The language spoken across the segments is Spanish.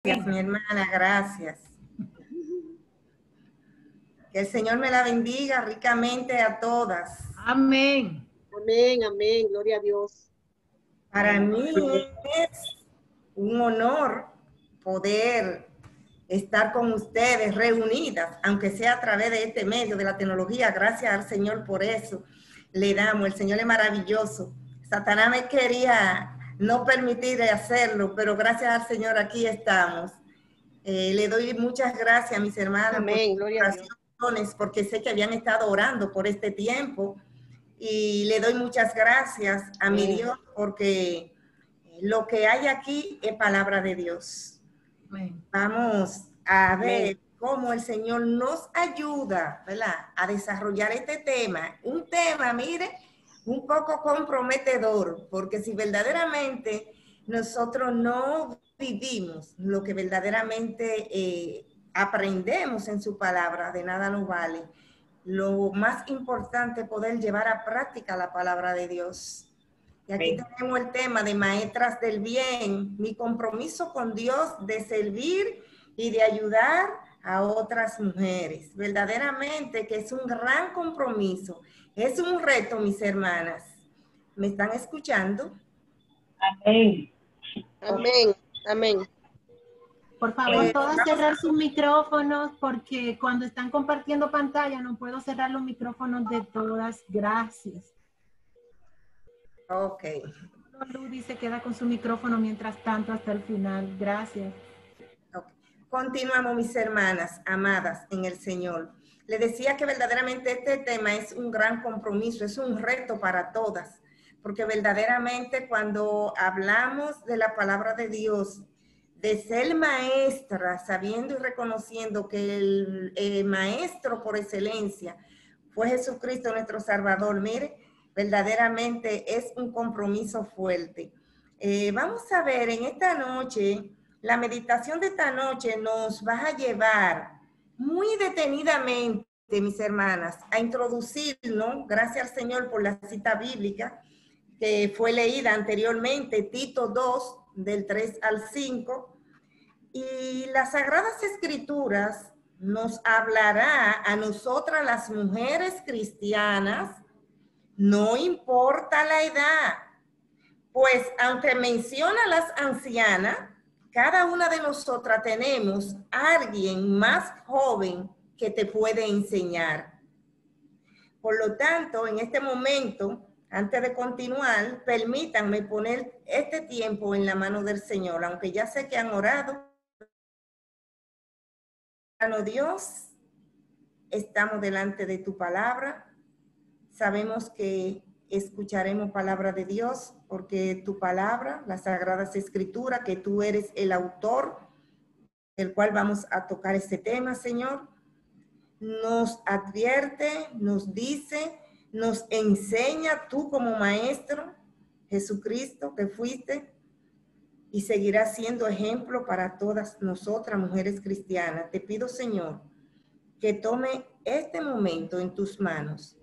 Gracias, mi hermana, gracias. Que el Señor me la bendiga ricamente a todas. Amén. Amén, amén, gloria a Dios. Para mí es un honor poder estar con ustedes reunidas, aunque sea a través de este medio de la tecnología. Gracias al Señor por eso. Le damos, el Señor es maravilloso. Satanás me quería no permitir hacerlo, pero gracias al Señor aquí estamos. Le doy muchas gracias a mis hermanas. Amén, gloria a Dios. Porque sé que habían estado orando por este tiempo, y le doy muchas gracias a mi Dios porque lo que hay aquí es palabra de Dios. Amén. Vamos a ver cómo el Señor nos ayuda, ¿verdad?, a desarrollar este tema. Un tema, mire, un poco comprometedor, porque si verdaderamente nosotros no vivimos lo que verdaderamente aprendemos en su palabra, de nada nos vale. Lo más importante es poder llevar a práctica la palabra de Dios. Y aquí tenemos el tema de maestras del bien, mi compromiso con Dios de servir y de ayudar a otras mujeres. Verdaderamente que es un gran compromiso. Es un reto, mis hermanas. ¿Me están escuchando? Amén. Amén, amén. Por favor, todas cerrar sus micrófonos, porque cuando están compartiendo pantalla no puedo cerrar los micrófonos de todas. Gracias. Ok. Ludi se queda con su micrófono mientras tanto hasta el final. Gracias. Okay. Continuamos, mis hermanas amadas en el Señor. Le decía que verdaderamente este tema es un gran compromiso, es un reto para todas, porque verdaderamente cuando hablamos de la palabra de Dios, de ser maestra, sabiendo y reconociendo que el maestro por excelencia fue Jesucristo nuestro Salvador, mire, verdaderamente es un compromiso fuerte. Vamos a ver en esta noche, la meditación de esta noche nos va a llevar muy detenidamente, mis hermanas, a introducirnos, gracias al Señor por la cita bíblica que fue leída anteriormente, Tito 2, del 3 al 5, y las Sagradas Escrituras nos hablará a nosotras las mujeres cristianas, no importa la edad, pues aunque menciona a las ancianas, cada una de nosotras tenemos a alguien más joven que te puede enseñar. Por lo tanto, en este momento, antes de continuar, permítanme poner este tiempo en la mano del Señor, aunque ya sé que han orado. Dios, estamos delante de tu palabra. Sabemos que escucharemos palabra de Dios porque tu palabra, las Sagradas Escrituras, que tú eres el autor del cual vamos a tocar este tema, Señor, nos advierte, nos dice, nos enseña tú como maestro, Jesucristo, que fuiste y seguirás siendo ejemplo para todas nosotras, mujeres cristianas. Te pido, Señor, que tome este momento en tus manos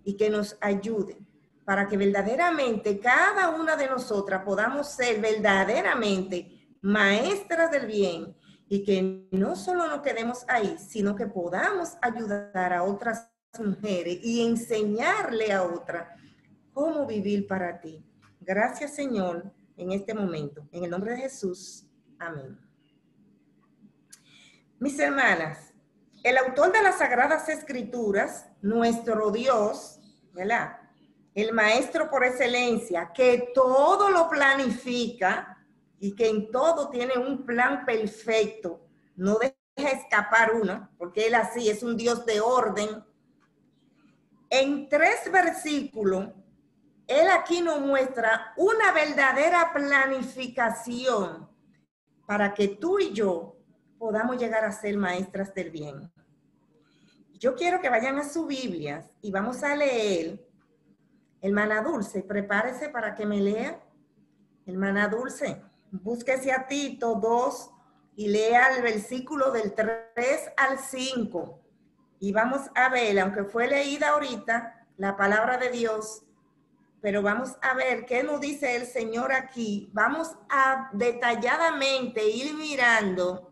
y que nos ayude para que verdaderamente cada una de nosotras podamos ser verdaderamente maestras del bien y que no solo nos quedemos ahí, sino que podamos ayudar a otras mujeres y enseñarle a otras cómo vivir para ti. Gracias, Señor, en este momento. En el nombre de Jesús. Amén. Mis hermanas, el autor de las Sagradas Escrituras, nuestro Dios, ¿verdad?, el maestro por excelencia, que todo lo planifica y que en todo tiene un plan perfecto, no deja escapar uno, porque él así es un Dios de orden. En 3 versículos, él aquí nos muestra una verdadera planificación para que tú y yo podamos llegar a ser maestras del bien. Yo quiero que vayan a sus Biblias y vamos a leer. Hermana Dulce, prepárese para que me lea. Hermana Dulce, búsquese a Tito 2 y lea el versículo del 3 al 5. Y vamos a ver, aunque fue leída ahorita, la palabra de Dios, pero vamos a ver qué nos dice el Señor aquí. Vamos a detalladamente ir mirando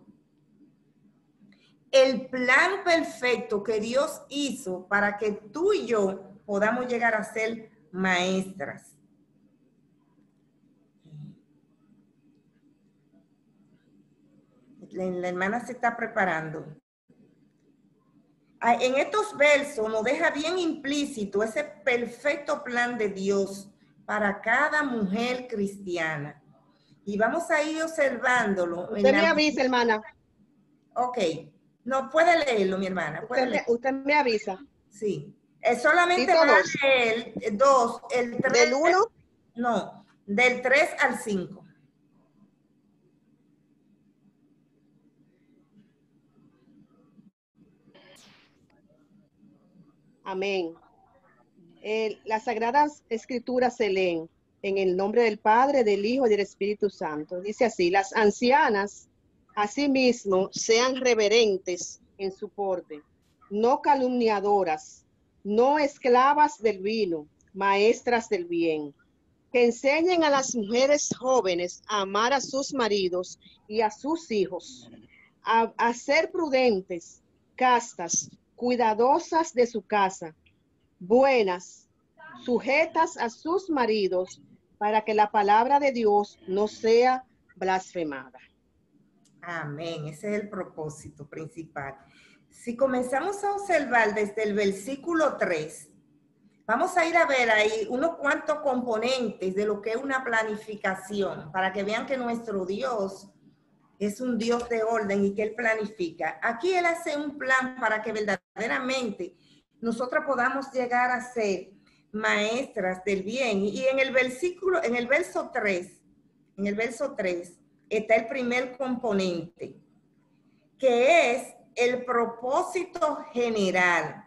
el plan perfecto que Dios hizo para que tú y yo podamos llegar a ser maestras. La hermana se está preparando. En estos versos nos deja bien implícito ese perfecto plan de Dios para cada mujer cristiana. Y vamos a ir observándolo. Usted me avisa, hermana. Ok. No, puede leerlo, mi hermana. Usted me avisa. Sí. Solamente va a leer 2, el 3. ¿Del 1? No, del 3 al 5. Amén. Las Sagradas Escrituras se leen en el nombre del Padre, del Hijo y del Espíritu Santo. Dice así: las ancianas, asimismo, sean reverentes en su porte, no calumniadoras, no esclavas del vino, maestras del bien, que enseñen a las mujeres jóvenes a amar a sus maridos y a sus hijos, a ser prudentes, castas, cuidadosas de su casa, buenas, sujetas a sus maridos, para que la palabra de Dios no sea blasfemada. Amén, ese es el propósito principal. Si comenzamos a observar desde el versículo 3, vamos a ir a ver ahí unos cuantos componentes de lo que es una planificación, para que vean que nuestro Dios es un Dios de orden y que Él planifica. Aquí Él hace un plan para que verdaderamente nosotras podamos llegar a ser maestras del bien. Y en el verso 3 está el primer componente, que es el propósito general.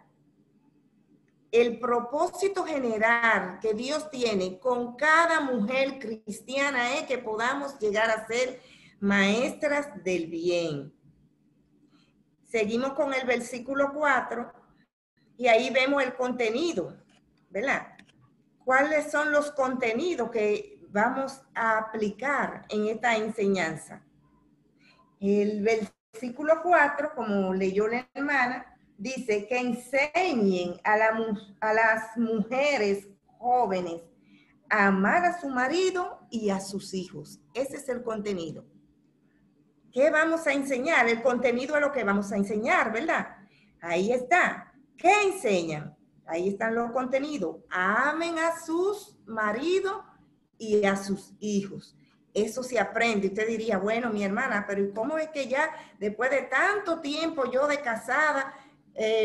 El propósito general que Dios tiene con cada mujer cristiana es que podamos llegar a ser maestras del bien. Seguimos con el versículo 4 y ahí vemos el contenido, ¿verdad? ¿Cuáles son los contenidos que vamos a aplicar en esta enseñanza? El versículo 4, como leyó la hermana, dice que enseñen a las mujeres jóvenes a amar a su marido y a sus hijos. Ese es el contenido. ¿Qué vamos a enseñar? El contenido es lo que vamos a enseñar, ¿verdad? Ahí está. ¿Qué enseñan? Ahí están los contenidos. Amen a sus maridos y a sus hijos. Eso se aprende. Usted diría, bueno, mi hermana, pero ¿cómo es que ya después de tanto tiempo yo de casada,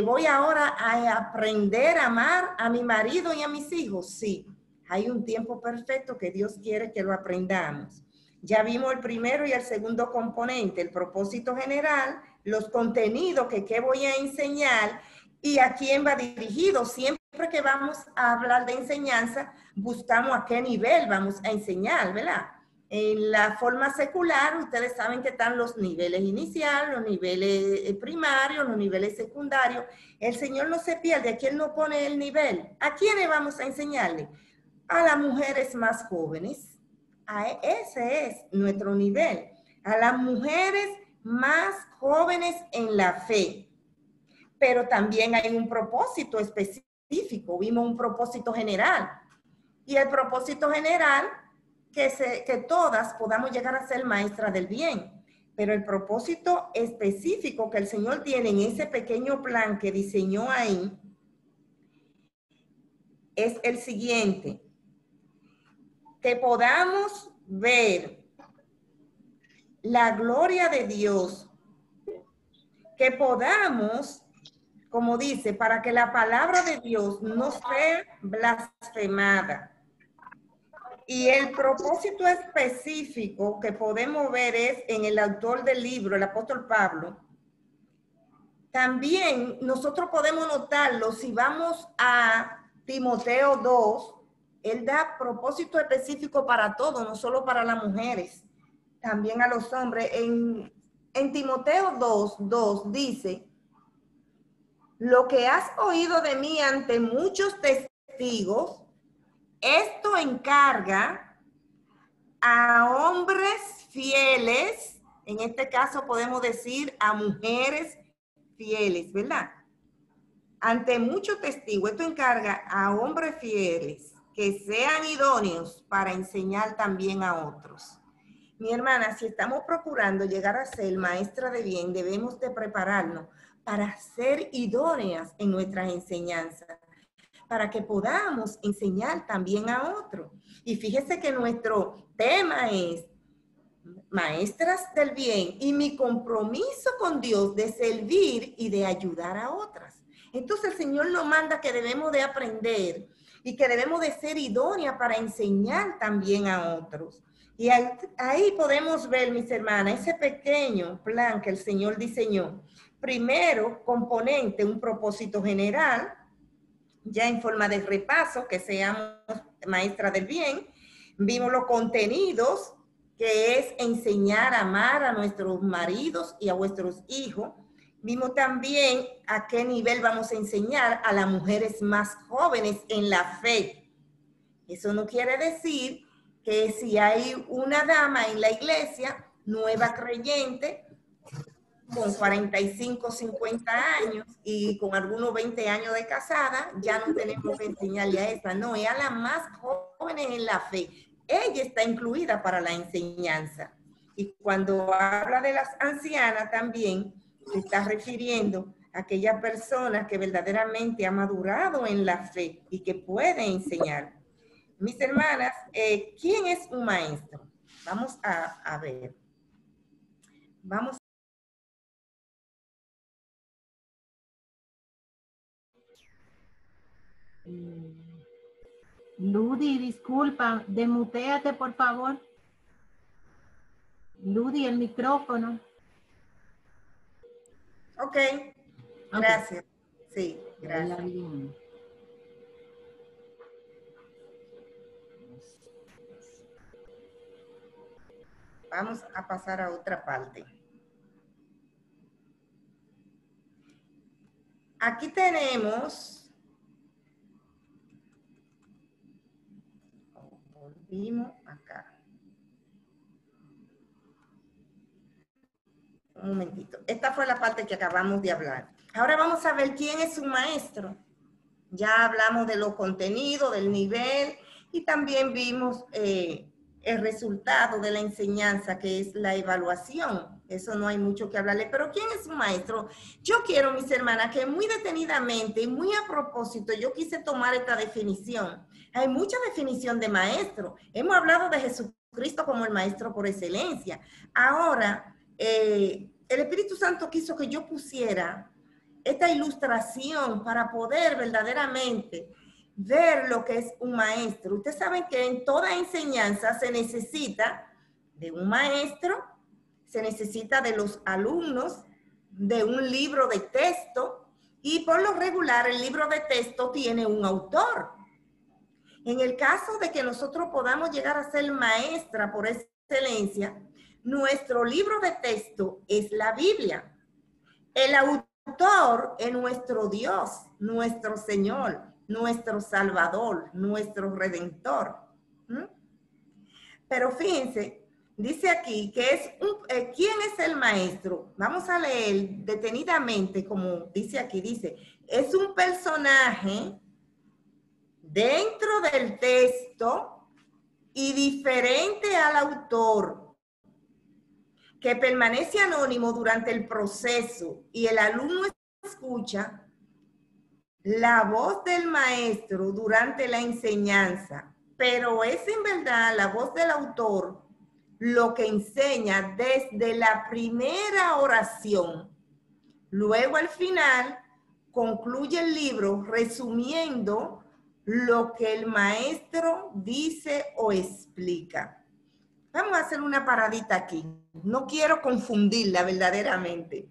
voy ahora a aprender a amar a mi marido y a mis hijos? Sí, hay un tiempo perfecto que Dios quiere que lo aprendamos. Ya vimos el primero y el segundo componente, el propósito general, los contenidos que voy a enseñar y a quién va dirigido. Siempre que vamos a hablar de enseñanza, buscamos a qué nivel vamos a enseñar, ¿verdad? En la forma secular, ustedes saben que están los niveles iniciales, los niveles primarios, los niveles secundarios. El Señor no se pierde, aquí Él no pone el nivel. ¿A quiénes vamos a enseñarle? A las mujeres más jóvenes. Ese es nuestro nivel. A las mujeres más jóvenes en la fe. Pero también hay un propósito específico. Vimos un propósito general. Y el propósito general, que todas podamos llegar a ser maestras del bien. Pero el propósito específico que el Señor tiene en ese pequeño plan que diseñó ahí es el siguiente: que podamos ver la gloria de Dios, que podamos, como dice, para que la palabra de Dios no sea blasfemada. Y el propósito específico que podemos ver es en el autor del libro, el apóstol Pablo. También nosotros podemos notarlo si vamos a Timoteo 2, él da propósito específico para todos, no solo para las mujeres, también a los hombres. En Timoteo 2 dice: lo que has oído de mí ante muchos testigos, Esto encarga a hombres fieles, en este caso podemos decir a mujeres fieles, ¿verdad? Ante muchos testigos, esto encarga a hombres fieles que sean idóneos para enseñar también a otros. Mi hermana, si estamos procurando llegar a ser maestra de bien, debemos de prepararnos para ser idóneas en nuestras enseñanzas, para que podamos enseñar también a otros. Y fíjese que nuestro tema es maestras del bien y mi compromiso con Dios de servir y de ayudar a otras. Entonces el Señor nos manda que debemos de aprender y que debemos de ser idóneas para enseñar también a otros. Y ahí podemos ver, mis hermanas, ese pequeño plan que el Señor diseñó. Primero, componente, un propósito general, ya en forma de repaso, que seamos maestras del bien. Vimos los contenidos, que es enseñar a amar a nuestros maridos y a vuestros hijos. Vimos también a qué nivel vamos a enseñar a las mujeres más jóvenes en la fe. Eso no quiere decir que si hay una dama en la iglesia, nueva creyente, con 45, 50 años y con algunos 20 años de casada, ya no tenemos que enseñarle a esa. No, es a las más jóvenes en la fe. Ella está incluida para la enseñanza. Y cuando habla de las ancianas también, se está refiriendo a aquella persona que verdaderamente ha madurado en la fe y que puede enseñar. Mis hermanas, ¿quién es un maestro? Vamos a ver. Vamos. Ludi, disculpa, demuteate por favor. Ludi, el micrófono. Ok, gracias. Sí, gracias. Vamos a pasar a otra parte. Aquí tenemos, volvimos acá. Un momentito. Esta fue la parte que acabamos de hablar. Ahora vamos a ver quién es un maestro. Ya hablamos de los contenidos, del nivel, y también vimos el resultado de la enseñanza, que es la evaluación. Eso no hay mucho que hablarle. Pero ¿quién es un maestro? Yo quiero, mis hermanas, que muy detenidamente y muy a propósito, yo quise tomar esta definición. Hay mucha definición de maestro. Hemos hablado de Jesucristo como el maestro por excelencia. Ahora, el Espíritu Santo quiso que yo pusiera esta ilustración para poder verdaderamente ver lo que es un maestro. Ustedes saben que en toda enseñanza se necesita de un maestro, se necesita de los alumnos, de un libro de texto, y por lo regular el libro de texto tiene un autor. En el caso de que nosotros podamos llegar a ser maestra por excelencia, nuestro libro de texto es la Biblia. El autor es nuestro Dios, nuestro Señor, nuestro Salvador, nuestro Redentor. Pero fíjense, dice aquí que es ¿quién es el maestro? Vamos a leer detenidamente, como dice aquí, dice, es un personaje dentro del texto y diferente al autor, que permanece anónimo durante el proceso y el alumno escucha la voz del maestro durante la enseñanza, pero es en verdad la voz del autor lo que enseña desde la primera oración. Luego al final concluye el libro resumiendo lo que el maestro dice o explica. Vamos a hacer una paradita aquí. No quiero confundirla verdaderamente.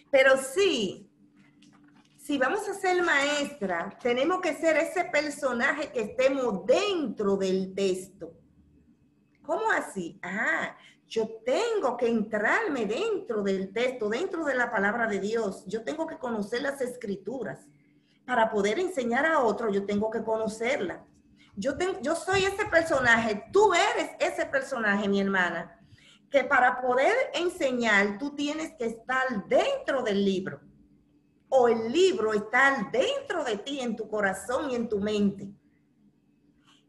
Pero sí, si vamos a ser maestra, tenemos que ser ese personaje que estemos dentro del texto. ¿Cómo así? Yo tengo que entrarme dentro del texto, dentro de la palabra de Dios. Yo tengo que conocer las escrituras. Para poder enseñar a otro, yo tengo que conocerla. Yo soy ese personaje, tú eres ese personaje, mi hermana, que para poder enseñar tú tienes que estar dentro del libro, o el libro está dentro de ti, en tu corazón y en tu mente.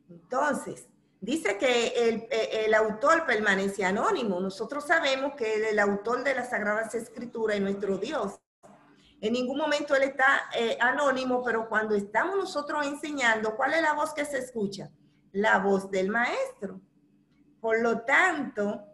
Entonces, dice que el autor permanece anónimo. Nosotros sabemos que el autor de las Sagradas Escrituras es nuestro Dios. En ningún momento él está anónimo, pero cuando estamos nosotros enseñando, ¿cuál es la voz que se escucha? La voz del maestro. Por lo tanto,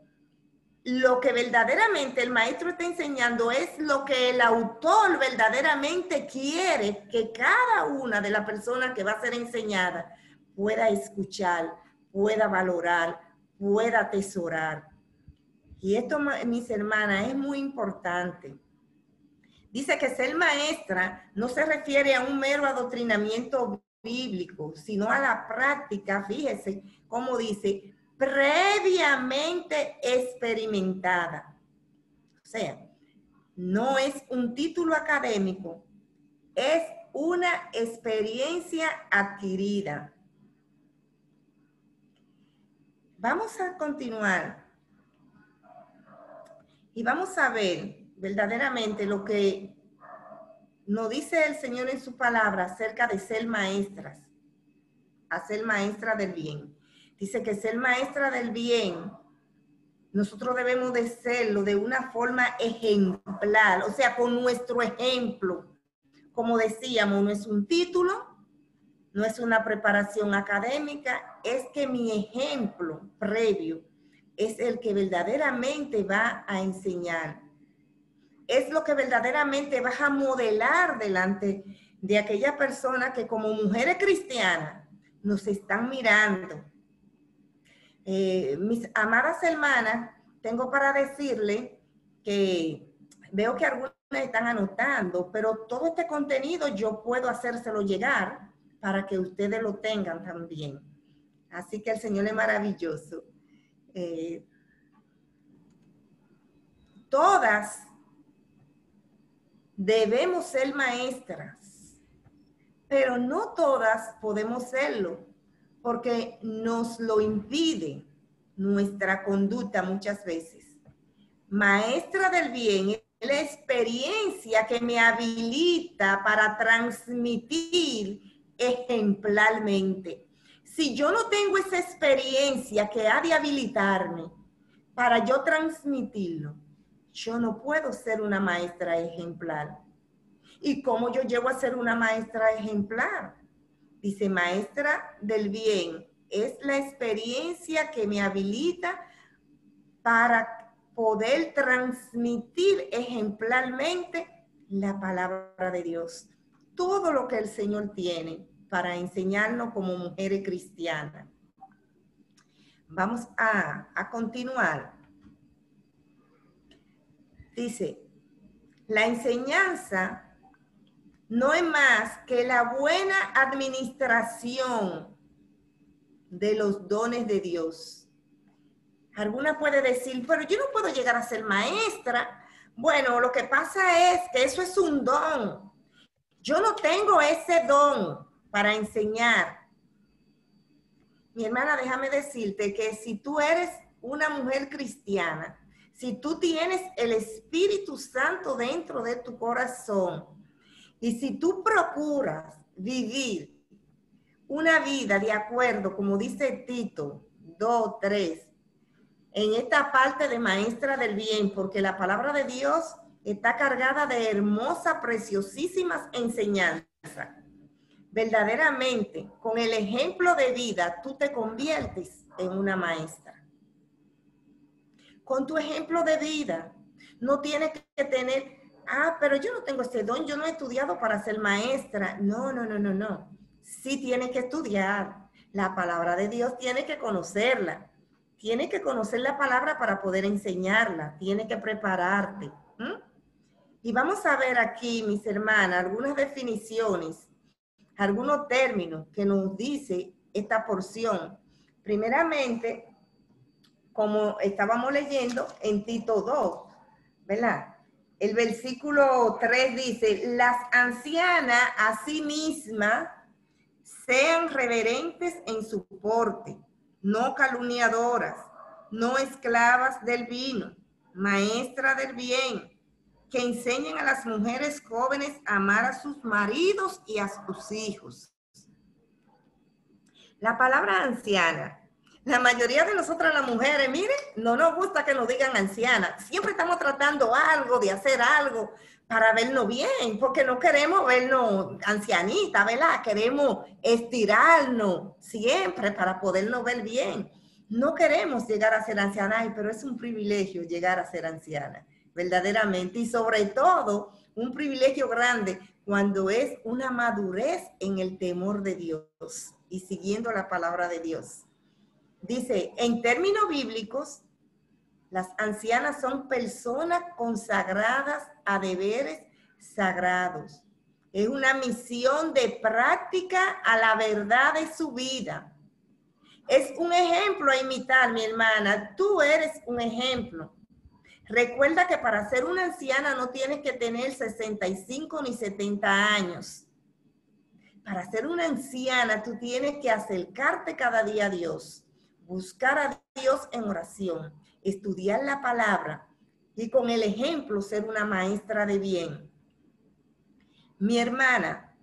lo que verdaderamente el maestro está enseñando es lo que el autor verdaderamente quiere que cada una de las personas que va a ser enseñada pueda escuchar, pueda valorar, pueda atesorar. Y esto, mis hermanas, es muy importante. Dice que ser maestra no se refiere a un mero adoctrinamiento bíblico, sino a la práctica, fíjese cómo dice, previamente experimentada. O sea, no es un título académico, es una experiencia adquirida. Vamos a continuar y vamos a ver verdaderamente lo que nos dice el Señor en su palabra acerca de ser maestras, a ser maestra del bien. Dice que ser maestra del bien, nosotros debemos de serlo de una forma ejemplar, o sea, con nuestro ejemplo. Como decíamos, no es un título, no es una preparación académica, es que mi ejemplo previo es el que verdaderamente va a enseñar. Es lo que verdaderamente vas a modelar delante de aquella persona que como mujeres cristianas nos están mirando. Mis amadas hermanas, tengo para decirle que veo que algunas están anotando, pero todo este contenido yo puedo hacérselo llegar para que ustedes lo tengan también. Así que el Señor es maravilloso. Todas debemos ser maestras, pero no todas podemos serlo, porque nos lo impide nuestra conducta muchas veces. Maestra del bien es la experiencia que me habilita para transmitir ejemplarmente. Si yo no tengo esa experiencia que ha de habilitarme para yo transmitirlo, yo no puedo ser una maestra ejemplar. ¿Y cómo yo llego a ser una maestra ejemplar? Dice, maestra del bien es la experiencia que me habilita para poder transmitir ejemplarmente la palabra de Dios. Todo lo que el Señor tiene para enseñarnos como mujeres cristianas. Vamos a continuar. Dice, la enseñanza no es más que la buena administración de los dones de Dios. Alguna puede decir, pero yo no puedo llegar a ser maestra. Bueno, lo que pasa es que eso es un don. Yo no tengo ese don para enseñar. Mi hermana, déjame decirte que si tú eres una mujer cristiana, si tú tienes el Espíritu Santo dentro de tu corazón, y si tú procuras vivir una vida de acuerdo, como dice Tito 2:3, en esta parte de maestra del bien, porque la palabra de Dios está cargada de hermosas, preciosísimas enseñanzas. Verdaderamente, con el ejemplo de vida, tú te conviertes en una maestra. Con tu ejemplo de vida, no tienes que tener... pero yo no tengo ese don, yo no he estudiado para ser maestra. No. Sí tienes que estudiar. La palabra de Dios tienes que conocerla. Tienes que conocer la palabra para poder enseñarla. Tienes que prepararte. Y vamos a ver aquí, mis hermanas, algunas definiciones, algunos términos que nos dice esta porción. Primeramente, como estábamos leyendo en Tito 2, ¿verdad? El versículo 3 dice, las ancianas a sí mismas Sean reverentes en su porte, no calumniadoras, no esclavas del vino, maestras del bien, que enseñen a las mujeres jóvenes a amar a sus maridos y a sus hijos. La palabra anciana, la mayoría de nosotras las mujeres, miren, no nos gusta que nos digan anciana. Siempre estamos tratando algo, de hacer algo para vernos bien, porque no queremos vernos ancianita, ¿verdad? Queremos estirarnos siempre para podernos ver bien. No queremos llegar a ser anciana, ay, pero es un privilegio llegar a ser anciana, verdaderamente. Y sobre todo, un privilegio grande cuando es una madurez en el temor de Dios y siguiendo la palabra de Dios. Dice, en términos bíblicos, las ancianas son personas consagradas a deberes sagrados. Es una misión de práctica a la verdad de su vida. Es un ejemplo a imitar, mi hermana. Tú eres un ejemplo. Recuerda que para ser una anciana no tienes que tener 65 ni 70 años. Para ser una anciana tú tienes que acercarte cada día a Dios, buscar a Dios en oración, estudiar la palabra y con el ejemplo ser una maestra de bien. Mi hermana,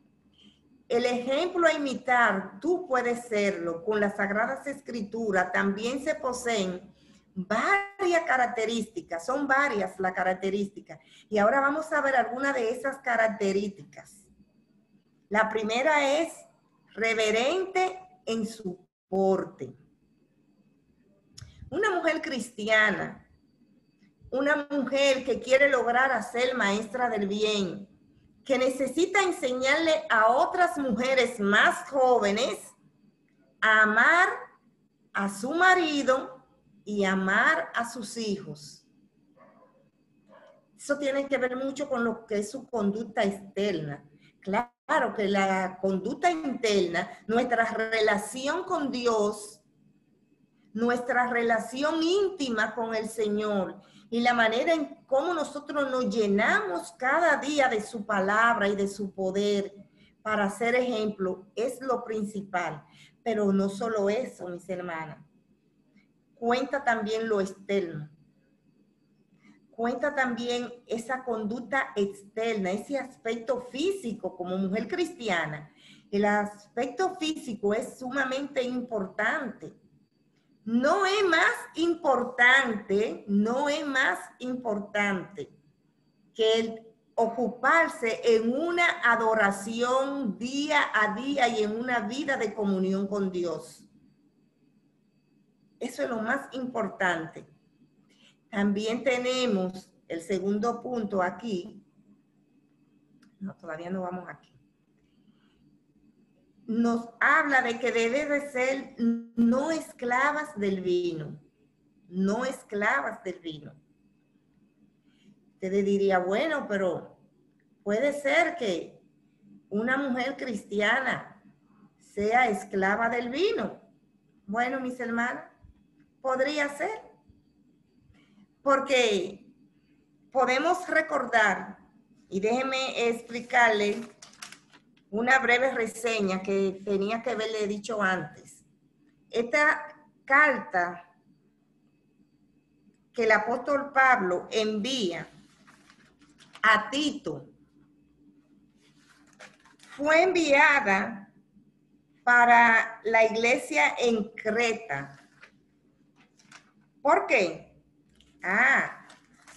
el ejemplo a imitar, tú puedes serlo. Con las Sagradas Escrituras también se poseen varias características, son varias las características. Y ahora vamos a ver algunas de esas características. La primera es reverente en su porte. Una mujer cristiana, una mujer que quiere lograr ser maestra del bien, que necesita enseñarle a otras mujeres más jóvenes a amar a su marido y amar a sus hijos. Eso tiene que ver mucho con lo que es su conducta externa. Claro que la conducta interna, nuestra relación con Dios, nuestra relación íntima con el Señor y la manera en cómo nosotros nos llenamos cada día de su palabra y de su poder para ser ejemplo es lo principal. Pero no solo eso, mis hermanas. Cuenta también lo externo. Cuenta también esa conducta externa, ese aspecto físico como mujer cristiana. El aspecto físico es sumamente importante. No es más importante que el ocuparse en una adoración día a día y en una vida de comunión con Dios. Eso es lo más importante. También tenemos el segundo punto aquí. No, todavía no vamos aquí. Nos habla de que debe de ser no esclavas del vino. No esclavas del vino. Usted diría, bueno, pero puede ser que una mujer cristiana sea esclava del vino. Bueno, mis hermanas, podría ser. Porque podemos recordar, y déjenme explicarle una breve reseña que tenía que haberle dicho antes. Esta carta que el apóstol Pablo envía a Tito fue enviada para la iglesia en Creta. ¿Por qué?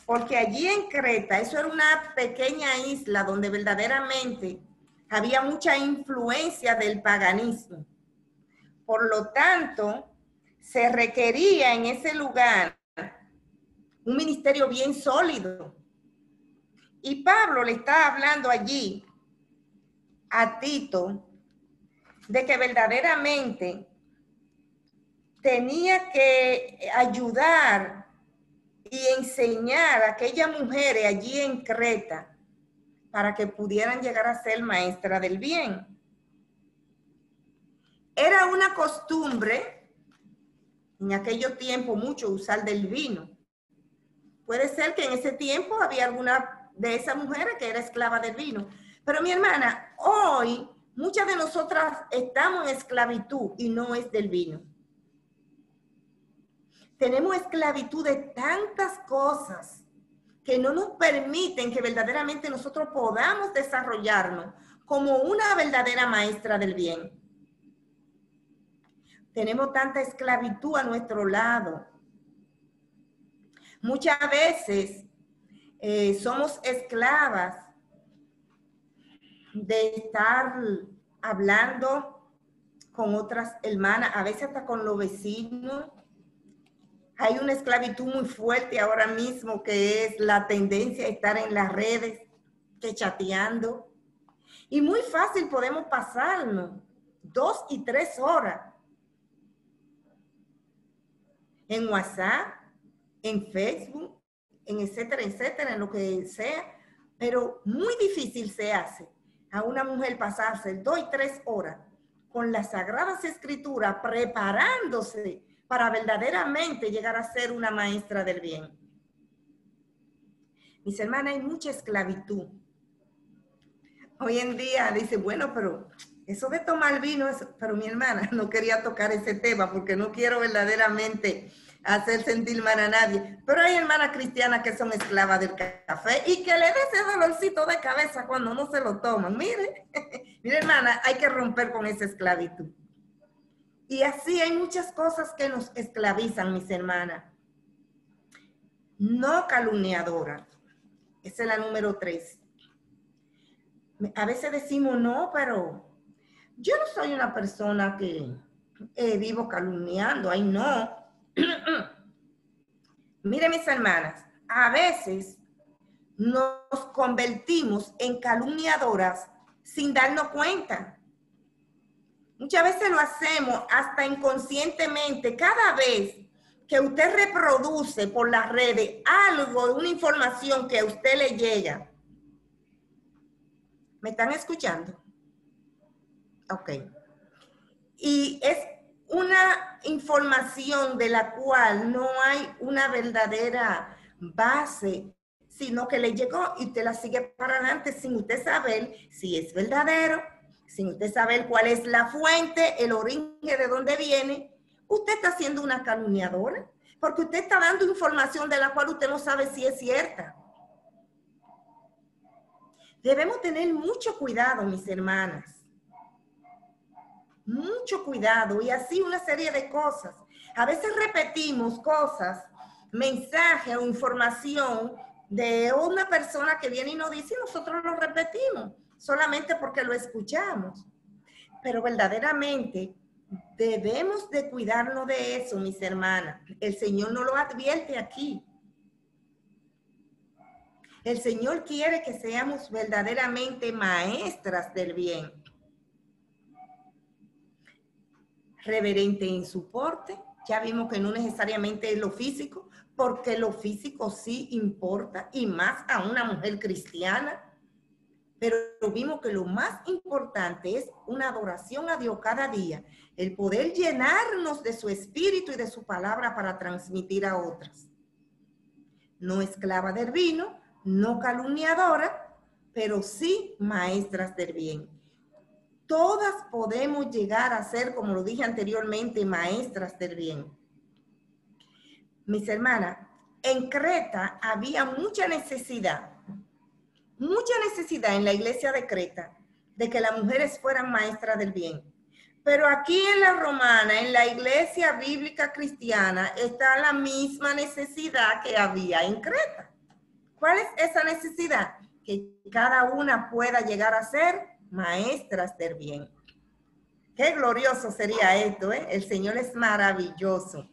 Porque allí en Creta, eso era una pequeña isla donde verdaderamente había mucha influencia del paganismo. Por lo tanto, se requería en ese lugar un ministerio bien sólido. Y Pablo le está hablando allí a Tito de que verdaderamente tenía que ayudar y enseñar a aquellas mujeres allí en Creta para que pudieran llegar a ser maestra del bien. Era una costumbre en aquellos tiempos mucho usar del vino. Puede ser que en ese tiempo había alguna de esas mujeres que era esclava del vino. Pero mi hermana, hoy Muchas de nosotras estamos en esclavitud y no es del vino. Tenemos esclavitud de tantas cosas que no nos permiten que verdaderamente nosotros podamos desarrollarnos como una verdadera maestra del bien. Tenemos tanta esclavitud a nuestro lado. Muchas veces somos esclavas de estar hablando con otras hermanas, a veces hasta con los vecinos. Hay una esclavitud muy fuerte ahora mismo que es la tendencia a estar en las redes, que chateando. Y muy fácil podemos pasarnos 2 y 3 horas en WhatsApp, en Facebook, en etcétera, etcétera, en lo que sea. Pero muy difícil se hace a una mujer pasarse 2 y 3 horas con las Sagradas Escrituras preparándose para verdaderamente llegar a ser una maestra del bien. Mis hermanas, hay mucha esclavitud. Hoy en día dice, bueno, pero eso de tomar vino, pero mi hermana no quería tocar ese tema porque no quiero verdaderamente hacer sentir mal a nadie. Pero hay hermanas cristianas que son esclavas del café y que le dé ese dolorcito de cabeza cuando no se lo toman. Mire, mire hermana, hay que romper con esa esclavitud. Y así hay muchas cosas que nos esclavizan, mis hermanas. No calumniadora. Esa es la número 3. A veces decimos, no, pero yo no soy una persona que vivo calumniando. Ay, no. Mire, mis hermanas, a veces nos convertimos en calumniadoras sin darnos cuenta. Muchas veces lo hacemos hasta inconscientemente. Cada vez que usted reproduce por las redes algo, una información que a usted le llega. ¿Me están escuchando? Ok. Y es una información de la cual no hay una verdadera base, sino que le llegó y usted la sigue para adelante sin usted saber si es verdadero, sin usted saber cuál es la fuente, el origen de dónde viene. Usted está siendo una calumniadora, porque usted está dando información de la cual usted no sabe si es cierta. Debemos tener mucho cuidado, mis hermanas. Mucho cuidado, y así una serie de cosas. A veces repetimos cosas, mensajes o información de una persona que viene y nos dice y nosotros lo repetimos, solamente porque lo escuchamos. Pero verdaderamente debemos de cuidarnos de eso, mis hermanas. El Señor nos lo advierte aquí. El Señor quiere que seamos verdaderamente maestras del bien. Reverente en su porte. Ya vimos que no necesariamente es lo físico, porque lo físico sí importa, y más a una mujer cristiana. Pero vimos que lo más importante es una adoración a Dios cada día, el poder llenarnos de su espíritu y de su palabra para transmitir a otras. No esclava del vino, no calumniadora, pero sí maestras del bien. Todas podemos llegar a ser, como lo dije anteriormente, maestras del bien. Mis hermanas, en Creta había mucha necesidad en la iglesia de Creta de que las mujeres fueran maestras del bien. Pero aquí en la romana, en la iglesia bíblica cristiana, está la misma necesidad que había en Creta. ¿Cuál es esa necesidad? Que cada una pueda llegar a ser maestras del bien. Qué glorioso sería esto, ¿eh? El Señor es maravilloso.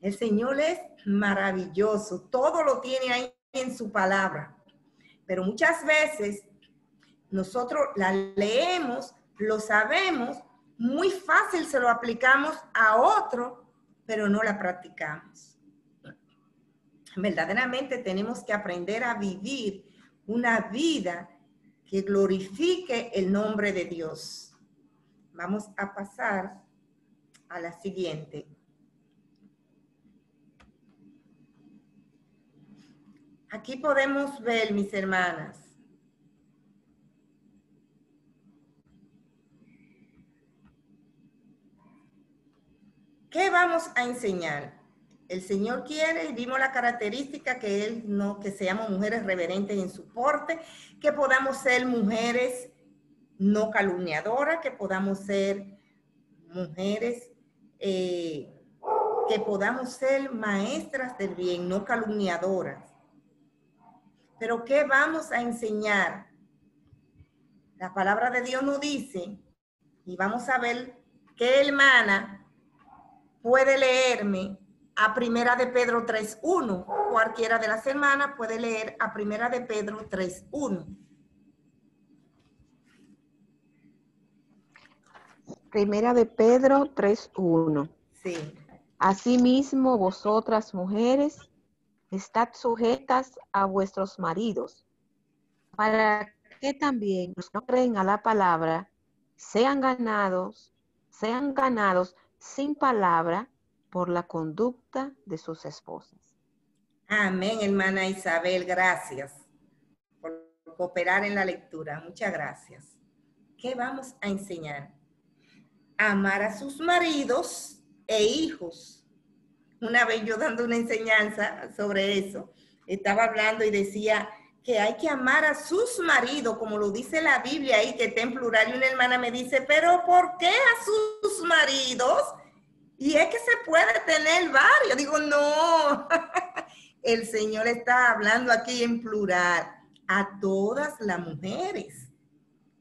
El Señor es maravilloso. Todo lo tiene ahí en su palabra. Pero muchas veces nosotros la leemos, lo sabemos, muy fácil se lo aplicamos a otro, pero no la practicamos. Verdaderamente tenemos que aprender a vivir una vida que glorifique el nombre de Dios. Vamos a pasar a la siguiente. Aquí podemos ver, mis hermanas, ¿Qué vamos a enseñar? El Señor quiere, y vimos la característica que seamos mujeres reverentes en su porte, que podamos ser mujeres no calumniadoras, que podamos ser mujeres que podamos ser maestras del bien, no calumniadoras. Pero ¿qué vamos a enseñar? La palabra de Dios nos dice, y vamos a ver qué hermana puede leerme a Primera de Pedro 3:1. Cualquiera de las hermanas puede leer a Primera de Pedro 3:1. Primera de Pedro 3:1. Sí. Asimismo, vosotras mujeres, estad sujetas a vuestros maridos, para que también los que no creen a la palabra sean ganados sin palabra por la conducta de sus esposas. Amén, hermana Isabel, gracias por cooperar en la lectura. Muchas gracias. ¿Qué vamos a enseñar? Amar a sus maridos e hijos. Una vez yo dando una enseñanza sobre eso, estaba hablando y decía que hay que amar a sus maridos, como lo dice la Biblia ahí, que está en plural, y una hermana me dice, pero ¿por qué a sus maridos? Y es que se puede tener varios. Digo, no, el Señor está hablando aquí en plural, a todas las mujeres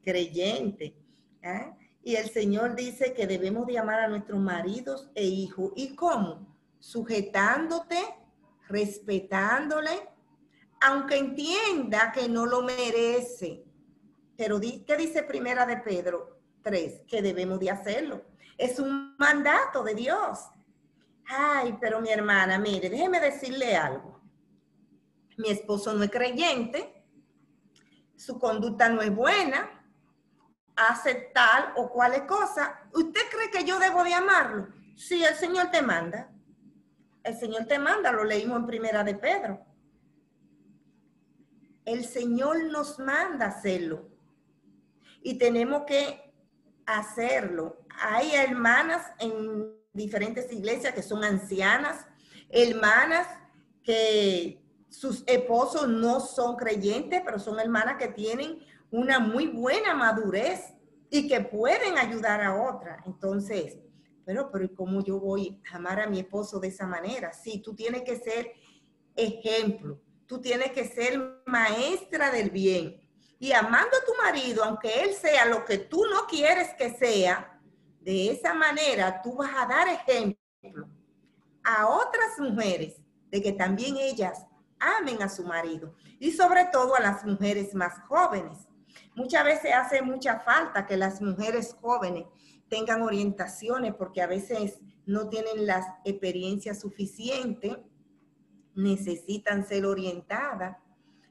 creyentes, ¿eh? Y el Señor dice que debemos de amar a nuestros maridos e hijos. ¿Y cómo? Sujetándote, respetándole, aunque entienda que no lo merece. Pero ¿qué dice Primera de Pedro 3? Que debemos de hacerlo. Es un mandato de Dios. Ay, pero mi hermana, mire, déjeme decirle algo. Mi esposo no es creyente, su conducta no es buena, hace tal o cual cosa. ¿Usted cree que yo debo de amarlo? Sí, el Señor te manda. El Señor te manda, lo leímos en Primera de Pedro. El Señor nos manda hacerlo. Y tenemos que hacerlo. Hay hermanas en diferentes iglesias que son ancianas, hermanas que sus esposos no son creyentes, pero son hermanas que tienen una muy buena madurez y que pueden ayudar a otra. Entonces, pero ¿cómo yo voy a amar a mi esposo de esa manera? Sí, tú tienes que ser ejemplo, tú tienes que ser maestra del bien. Y amando a tu marido, aunque él sea lo que tú no quieres que sea, de esa manera tú vas a dar ejemplo a otras mujeres de que también ellas amen a su marido. Y sobre todo a las mujeres más jóvenes. Muchas veces hace mucha falta que las mujeres jóvenes tengan orientaciones porque a veces no tienen las experiencias suficientes, necesitan ser orientadas.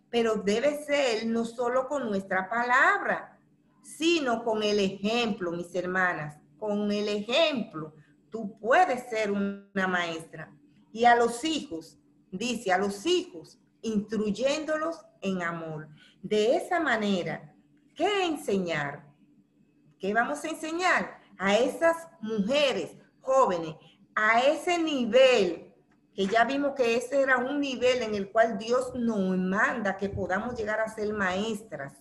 Pero debe ser no solo con nuestra palabra, sino con el ejemplo, mis hermanas. Con el ejemplo, tú puedes ser una maestra. Y a los hijos, dice, a los hijos, instruyéndolos en amor. De esa manera, ¿qué enseñar? ¿Qué vamos a enseñar? A esas mujeres jóvenes, a ese nivel que ya vimos que ese era un nivel en el cual Dios nos manda que podamos llegar a ser maestras.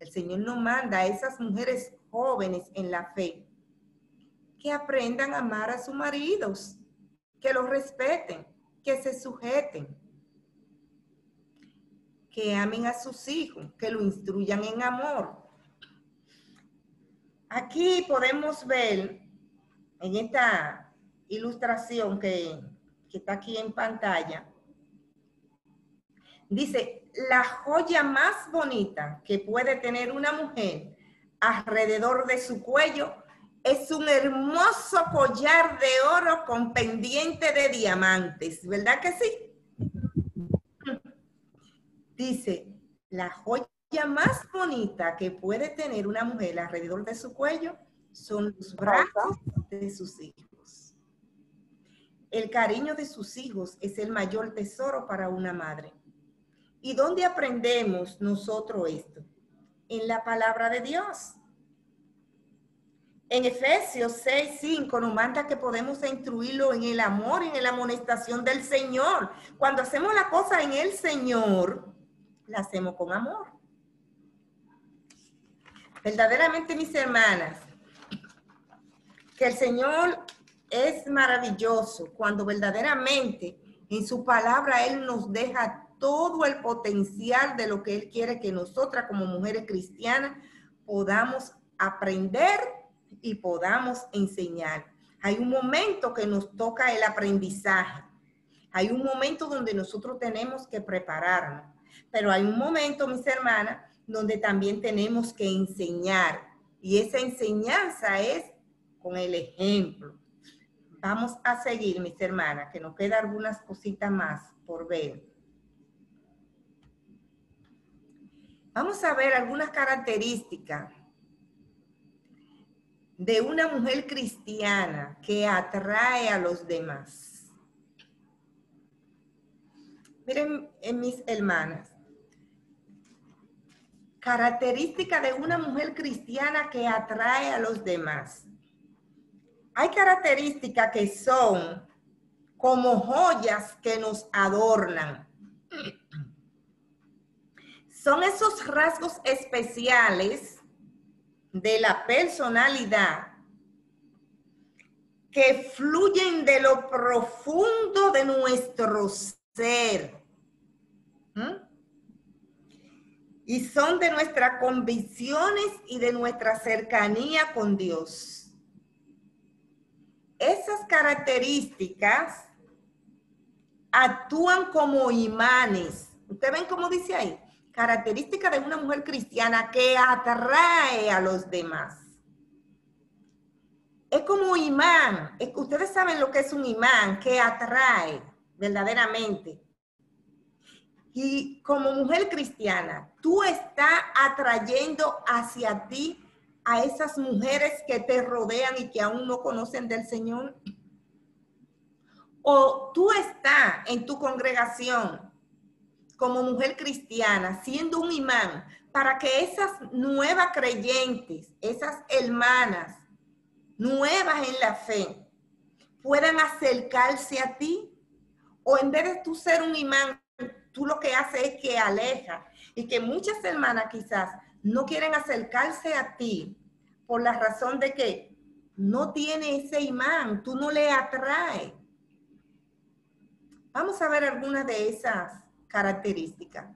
El Señor nos manda a esas mujeres jóvenes en la fe que aprendan a amar a sus maridos, que los respeten, que se sujeten, que amen a sus hijos, que lo instruyan en amor. Aquí podemos ver en esta ilustración que está aquí en pantalla, dice, la joya más bonita que puede tener una mujer alrededor de su cuello es un hermoso collar de oro con pendiente de diamantes, ¿verdad que sí? Dice, la joya más bonita que puede tener una mujer alrededor de su cuello son los brazos de sus hijos. El cariño de sus hijos es el mayor tesoro para una madre. ¿Y dónde aprendemos nosotros esto? En la palabra de Dios. En Efesios 6:5 nos manda que podemos instruirlo en el amor y en la amonestación del Señor. Cuando hacemos la cosa en el Señor, la hacemos con amor. Verdaderamente, mis hermanas, que el Señor es maravilloso cuando verdaderamente en su palabra Él nos deja todo el potencial de lo que Él quiere que nosotras como mujeres cristianas podamos aprender y podamos enseñar. Hay un momento que nos toca el aprendizaje. Hay un momento donde nosotros tenemos que prepararnos. Pero hay un momento, mis hermanas, donde también tenemos que enseñar. Y esa enseñanza es con el ejemplo. Vamos a seguir, mis hermanas, que nos quedan algunas cositas más por ver. Vamos a ver algunas características de una mujer cristiana que atrae a los demás. Miren, mis hermanas, característica de una mujer cristiana que atrae a los demás. Hay características que son como joyas que nos adornan. Son esos rasgos especiales de la personalidad que fluyen de lo profundo de nuestro ser. Y son de nuestras convicciones y de nuestra cercanía con Dios. Esas características actúan como imanes. ¿Ustedes ven cómo dice ahí? Característica de una mujer cristiana que atrae a los demás. Es como imán. Ustedes saben lo que es un imán, que atrae verdaderamente. Y como mujer cristiana, tú estás atrayendo hacia ti a esas mujeres que te rodean y que aún no conocen del Señor. O tú estás en tu congregación como mujer cristiana, siendo un imán para que esas nuevas creyentes, esas hermanas nuevas en la fe, puedan acercarse a ti. O en vez de tú ser un imán, tú lo que haces es que aleja. Y que muchas hermanas quizás no quieren acercarse a ti por la razón de que no tiene ese imán, tú no le atraes. Vamos a ver algunas de esas características.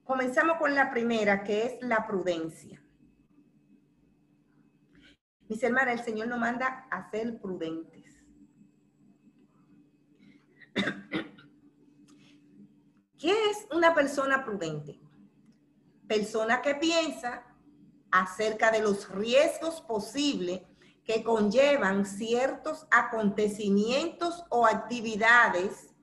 Comenzamos con la primera, que es la prudencia. Mis hermanas, el Señor nos manda a ser prudentes. ¿Qué es una persona prudente? Persona que piensa acerca de los riesgos posibles que conllevan ciertos acontecimientos o actividades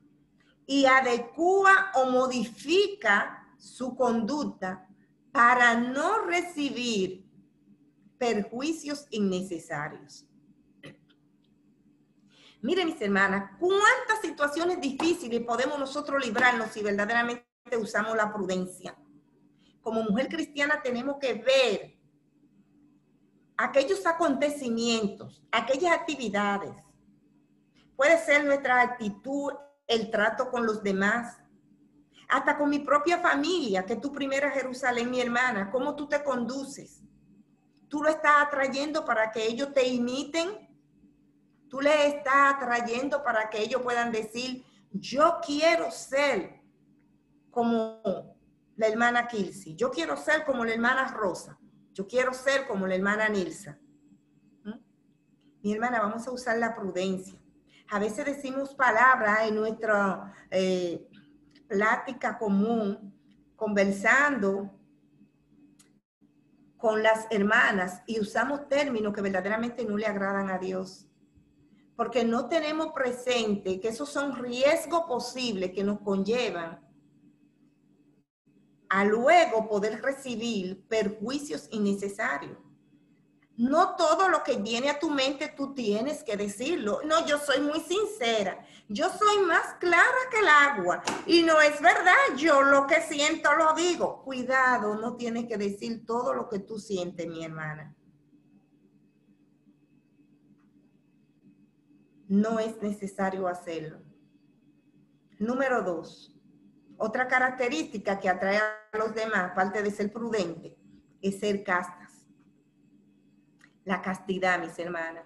y adecúa o modifica su conducta para no recibir perjuicios innecesarios. Miren, mis hermanas, cuántas situaciones difíciles podemos nosotros librarnos si verdaderamente usamos la prudencia. Como mujer cristiana tenemos que ver aquellos acontecimientos, aquellas actividades. Puede ser nuestra actitud, el trato con los demás, hasta con mi propia familia, que es tu primera Jerusalén, mi hermana. ¿Cómo tú te conduces? ¿Tú lo estás atrayendo para que ellos te imiten? ¿Tú le estás atrayendo para que ellos puedan decir, yo quiero ser como la hermana Kilsi, yo quiero ser como la hermana Rosa, yo quiero ser como la hermana Nilsa? Mi hermana, vamos a usar la prudencia. A veces decimos palabras en nuestra plática común, conversando con las hermanas, y usamos términos que verdaderamente no le agradan a Dios. Porque no tenemos presente que esos son riesgos posibles que nos conllevan a luego poder recibir perjuicios innecesarios. No todo lo que viene a tu mente tú tienes que decirlo. No, yo soy muy sincera. Yo soy más clara que el agua. Y no es verdad, yo lo que siento lo digo. Cuidado, no tienes que decir todo lo que tú sientes, mi hermana. no es necesario hacerlo. Número 2, otra característica que atrae a los demás, aparte de ser prudente, es ser castas. La castidad, mis hermanas.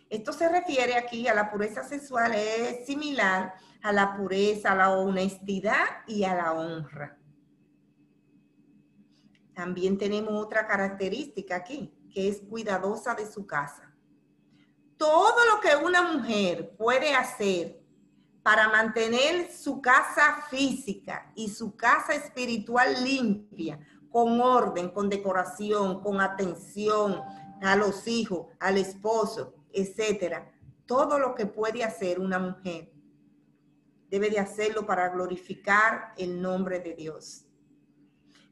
Esto se refiere aquí a la pureza sexual, es similar a la pureza, a la honestidad y a la honra. También tenemos otra característica aquí, que es cuidadosa de su casa. Todo lo que una mujer puede hacer para mantener su casa física y su casa espiritual limpia, con orden, con decoración, con atención a los hijos, al esposo, etcétera. Todo lo que puede hacer una mujer debe de hacerlo para glorificar el nombre de Dios.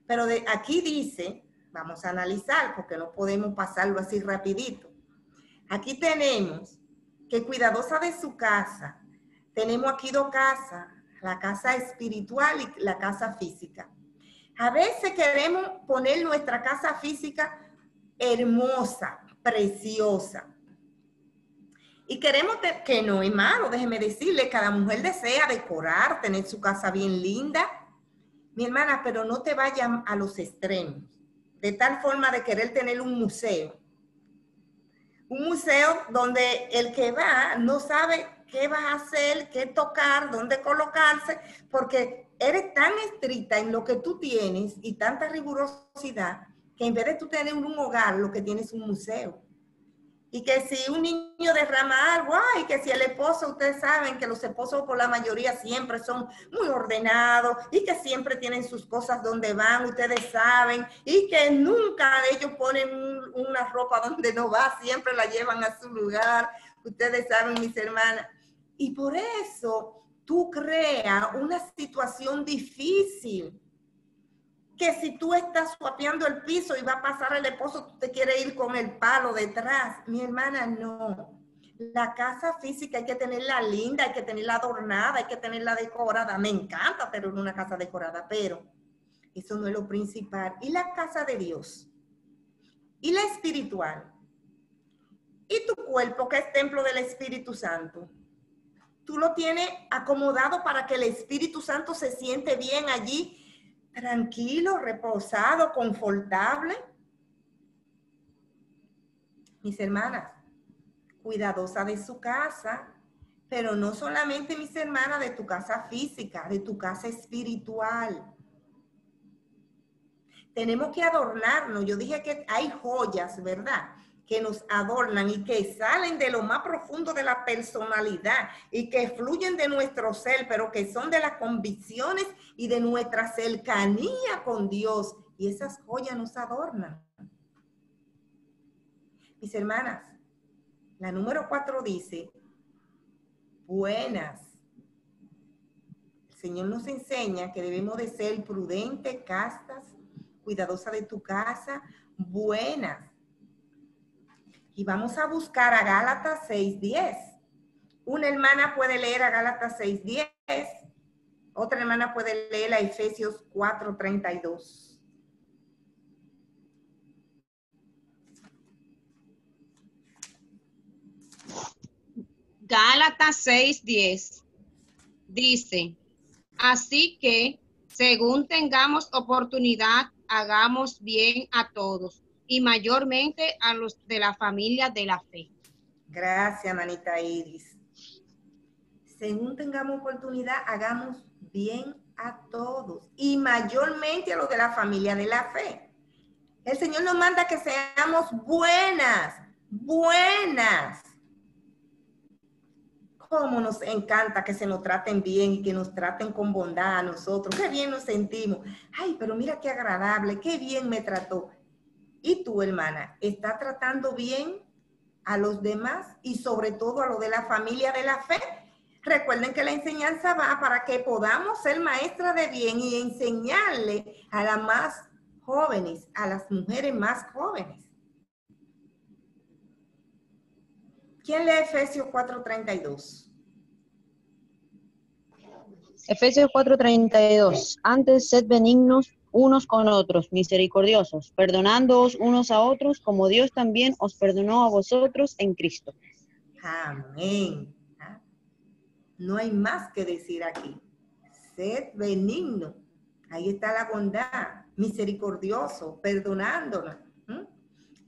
Pero aquí dice, vamos a analizar porque no podemos pasarlo así rapidito. Aquí tenemos que cuidadosa de su casa. Tenemos aquí dos casas, la casa espiritual y la casa física. A veces queremos poner nuestra casa física hermosa, preciosa. Y queremos, que no es malo, déjeme decirle, cada mujer desea decorar, tener su casa bien linda. Mi hermana, pero no te vayan a los extremos, de tal forma de querer tener un museo. Un museo donde el que va no sabe qué vas a hacer, qué tocar, dónde colocarse, porque eres tan estricta en lo que tú tienes y tanta rigurosidad que en vez de tú tener un hogar, lo que tienes es un museo. Y que si un niño derrama algo, ay, que si el esposo, ustedes saben que los esposos por la mayoría siempre son muy ordenados y que siempre tienen sus cosas donde van, ustedes saben, y que nunca ellos ponen una ropa donde no va, siempre la llevan a su lugar, ustedes saben, mis hermanas. Y por eso tú creas una situación difícil, que si tú estás suapeando el piso y va a pasar el esposo, tú te quieres ir con el palo detrás. Mi hermana, no. La casa física hay que tenerla linda, hay que tenerla adornada, hay que tenerla decorada. Me encanta tener una casa decorada, pero eso no es lo principal. ¿Y la casa de Dios? ¿Y la espiritual? ¿Y tu cuerpo, que es templo del Espíritu Santo? Tú lo tienes acomodado para que el Espíritu Santo se siente bien allí, tranquilo, reposado, confortable. Mis hermanas, cuidadosa de su casa, pero no solamente, mis hermanas, de tu casa física, de tu casa espiritual. Tenemos que adornarnos. Yo dije que hay joyas, ¿verdad?, que nos adornan y que salen de lo más profundo de la personalidad y que fluyen de nuestro ser, pero que son de las convicciones y de nuestra cercanía con Dios. Y esas joyas nos adornan. Mis hermanas, la número 4 dice, buenas. El Señor nos enseña que debemos de ser prudentes, castas, cuidadosa de tu casa, buenas. Y vamos a buscar a Gálatas 6:10. Una hermana puede leer a Gálatas 6:10. Otra hermana puede leer a Efesios 4:32. Gálatas 6:10 dice, así que según tengamos oportunidad, hagamos bien a todos y mayormente a los de la familia de la fe. Gracias, manita Iris. Según tengamos oportunidad, hagamos bien a todos y mayormente a los de la familia de la fe. El Señor nos manda que seamos buenas, buenas. Cómo nos encanta que se nos traten bien y que nos traten con bondad a nosotros. Qué bien nos sentimos. Ay, pero mira qué agradable, qué bien me trató. ¿Y tú, hermana, estás tratando bien a los demás y sobre todo a los de la familia de la fe? Recuerden que la enseñanza va para que podamos ser maestras de bien y enseñarle a las más jóvenes, a las mujeres más jóvenes. ¿Quién lee Efesios 4:32? Efesios 4:32. Antes sed benignos unos con otros, misericordiosos, perdonándoos unos a otros, como Dios también os perdonó a vosotros en Cristo. Amén, No hay más que decir aquí. Sed benigno. Ahí está la bondad, misericordioso, perdonándonos.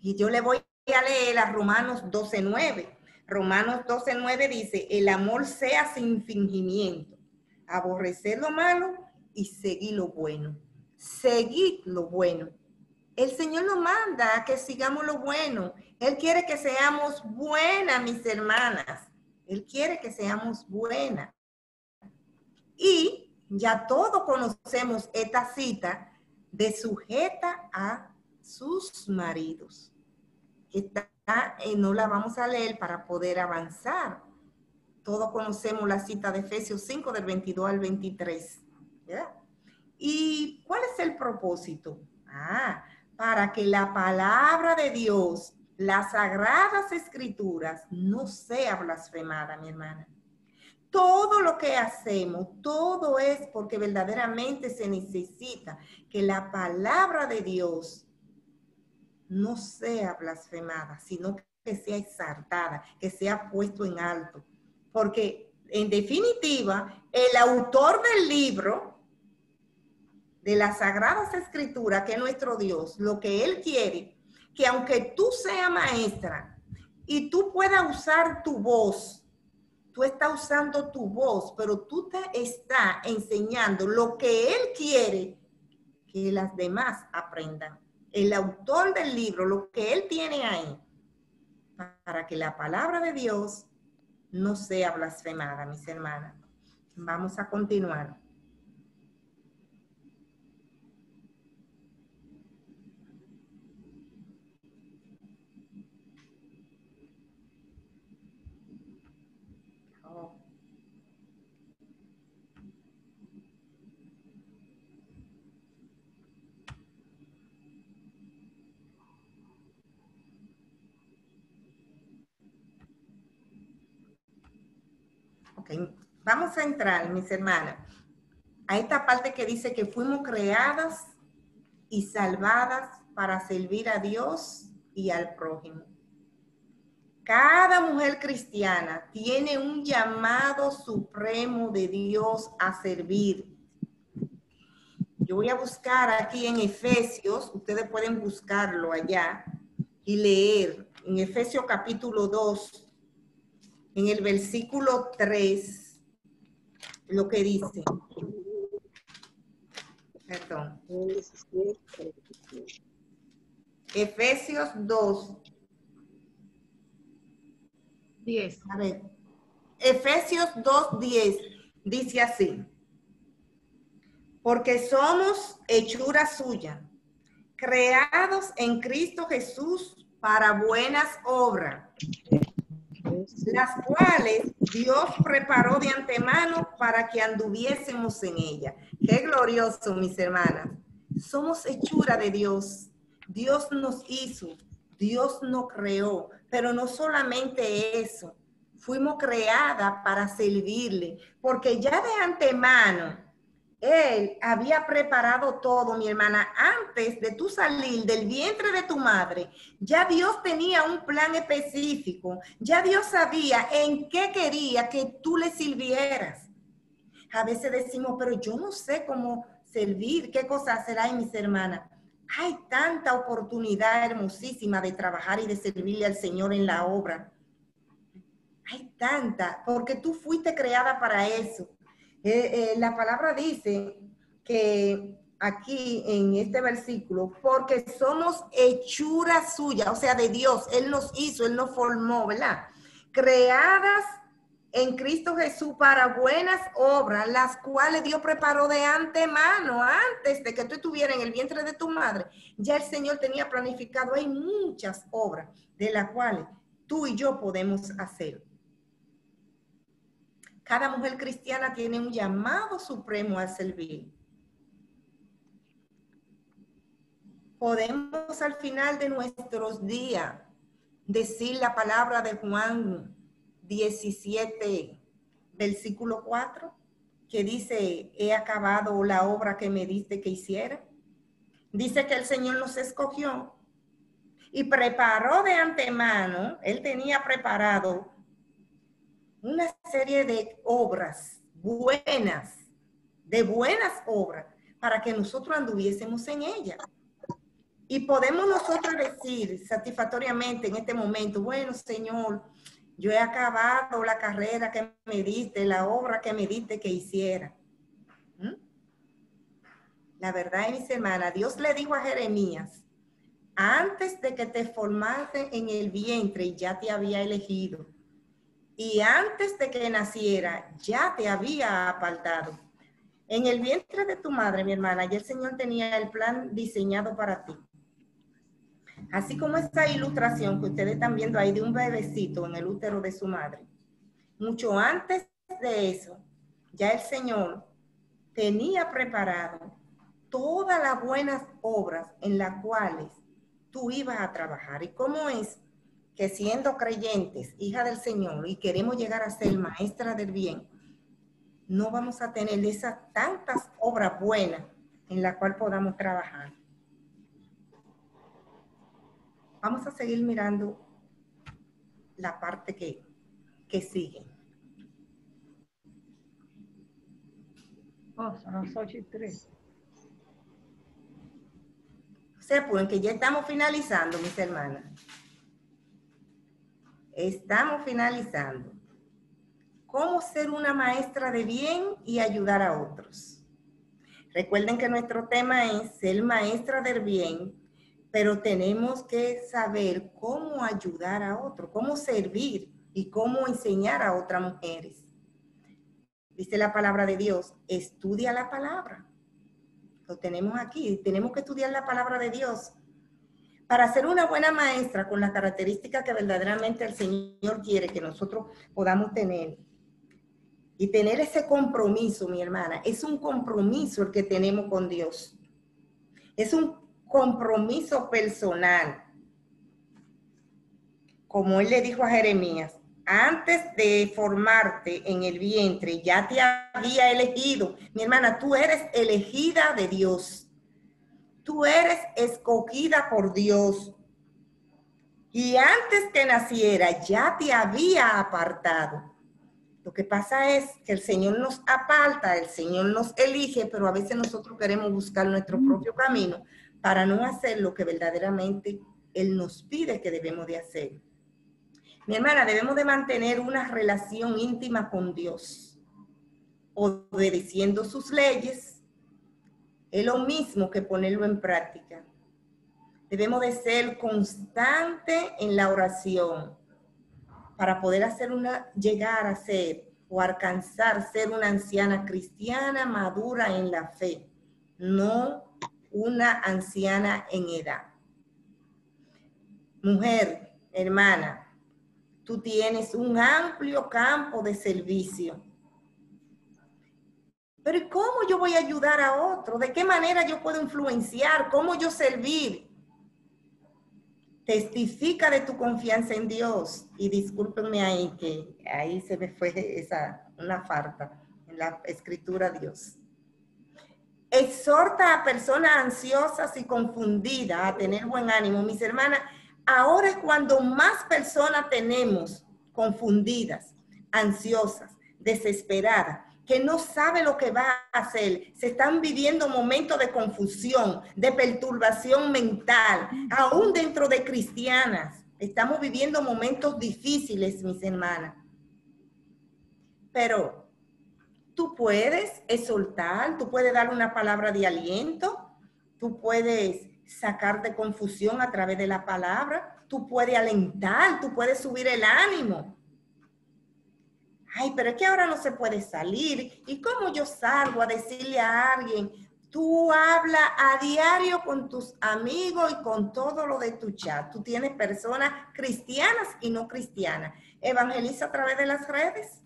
Y yo le voy a leer a Romanos 12:9. Romanos 12:9 dice, el amor sea sin fingimiento, aborrecer lo malo y seguir lo bueno. Seguid lo bueno. El Señor nos manda a que sigamos lo bueno. Él quiere que seamos buenas, mis hermanas. Él quiere que seamos buenas. Y ya todos conocemos esta cita de sujeta a sus maridos. No la vamos a leer para poder avanzar. Todos conocemos la cita de Efesios 5 del 22 al 23. ¿Ya? ¿Y cuál es el propósito? Para que la palabra de Dios, las sagradas escrituras, no sea blasfemada, mi hermana. Todo lo que hacemos, todo es porque verdaderamente se necesita que la palabra de Dios no sea blasfemada, sino que sea exaltada, que sea puesto en alto. Porque, en definitiva, el autor del libro, de las Sagradas Escrituras, que es nuestro Dios, lo que Él quiere, que aunque tú seas maestra y tú puedas usar tu voz, tú estás usando tu voz, pero tú te estás enseñando lo que Él quiere que las demás aprendan. El autor del libro, lo que Él tiene ahí, para que la palabra de Dios no sea blasfemada, mis hermanas. Vamos a continuar. Okay. Vamos a entrar, mis hermanas, a esta parte que dice que fuimos creadas y salvadas para servir a Dios y al prójimo. Cada mujer cristiana tiene un llamado supremo de Dios a servir. Yo voy a buscar aquí en Efesios, ustedes pueden buscarlo allá y leer en Efesios capítulo 2, en el versículo 3, lo que dice. Perdón. Efesios 2. 10. A ver. Efesios 2:10 dice así. Porque somos hechura suya, creados en Cristo Jesús para buenas obras, las cuales Dios preparó de antemano para que anduviésemos en ella. Qué glorioso, mis hermanas. Somos hechura de Dios. Dios nos hizo, Dios nos creó, pero no solamente eso. Fuimos creadas para servirle, porque ya de antemano Él había preparado todo, mi hermana. Antes de tú salir del vientre de tu madre, ya Dios tenía un plan específico. Ya Dios sabía en qué quería que tú le sirvieras. A veces decimos, pero yo no sé cómo servir, qué cosa hacer. Ay, mis hermanas, hay tanta oportunidad hermosísima de trabajar y de servirle al Señor en la obra. Hay tanta, porque tú fuiste creada para eso. La palabra dice que aquí en este versículo, porque somos hechura suya, o sea, de Dios. Él nos hizo, Él nos formó, ¿verdad? Creadas en Cristo Jesús para buenas obras, las cuales Dios preparó de antemano, antes de que tú estuvieras en el vientre de tu madre. Ya el Señor tenía planificado. Hay muchas obras de las cuales tú y yo podemos hacer. Cada mujer cristiana tiene un llamado supremo a servir. Podemos al final de nuestros días decir la palabra de Juan 17, versículo 4, que dice, he acabado la obra que me diste que hiciera. Dice que el Señor nos escogió y preparó de antemano. Él tenía preparado una serie de obras buenas, de buenas obras, para que nosotros anduviésemos en ella. Y podemos nosotros decir satisfactoriamente en este momento, bueno, Señor, yo he acabado la carrera que me diste, la obra que me diste que hiciera. La verdad, mis hermanas, Dios le dijo a Jeremías, antes de que te formaste en el vientre, ya te había elegido. Y antes de que naciera, ya te había apartado. En el vientre de tu madre, mi hermana, ya el Señor tenía el plan diseñado para ti. Así como esta ilustración que ustedes están viendo ahí de un bebecito en el útero de su madre. Mucho antes de eso, ya el Señor tenía preparado todas las buenas obras en las cuales tú ibas a trabajar. ¿Y cómo es que siendo creyentes, hija del Señor, y queremos llegar a ser maestra del bien, no vamos a tener esas tantas obras buenas en las cuales podamos trabajar? Vamos a seguir mirando la parte que sigue. Oh, son las 8:03. Se apuren que ya estamos finalizando, mis hermanas. Estamos finalizando. ¿Cómo ser una maestra de bien y ayudar a otros? Recuerden que nuestro tema es ser maestra del bien, pero tenemos que saber cómo ayudar a otros, cómo servir y cómo enseñar a otras mujeres. Dice la palabra de Dios, estudia la palabra. Lo tenemos aquí, tenemos que estudiar la palabra de Dios para ser una buena maestra con las características que verdaderamente el Señor quiere que nosotros podamos tener. Y tener ese compromiso, mi hermana, es un compromiso el que tenemos con Dios. Es un compromiso personal. Como él le dijo a Jeremías, antes de formarte en el vientre, ya te había elegido. Mi hermana, tú eres elegida de Dios. Tú eres escogida por Dios. Y antes que naciera, ya te había apartado. Lo que pasa es que el Señor nos aparta, el Señor nos elige, pero a veces nosotros queremos buscar nuestro propio camino para no hacer lo que verdaderamente Él nos pide que debemos de hacer. Mi hermana, debemos de mantener una relación íntima con Dios, obedeciendo sus leyes. Es lo mismo que ponerlo en práctica. Debemos de ser constantes en la oración para poder llegar a ser o alcanzar ser una anciana cristiana madura en la fe, no una anciana en edad. Mujer, hermana, tú tienes un amplio campo de servicio. Pero ¿cómo yo voy a ayudar a otro? ¿De qué manera yo puedo influenciar? ¿Cómo yo servir? Testifica de tu confianza en Dios. Y discúlpenme ahí, que ahí se me fue una falta en la escritura Dios. Exhorta a personas ansiosas y confundidas a tener buen ánimo. Mis hermanas, ahora es cuando más personas tenemos confundidas, ansiosas, desesperadas, que no sabe lo que va a hacer. Se están viviendo momentos de confusión, de perturbación mental, aún dentro de cristianas. Estamos viviendo momentos difíciles, mis hermanas. Pero tú puedes exhortar, tú puedes dar una palabra de aliento, tú puedes sacar de confusión a través de la palabra, tú puedes alentar, tú puedes subir el ánimo. Ay, pero es que ahora no se puede salir. ¿Y cómo yo salgo a decirle a alguien? Tú hablas a diario con tus amigos y con todo lo de tu chat. Tú tienes personas cristianas y no cristianas. Evangeliza a través de las redes.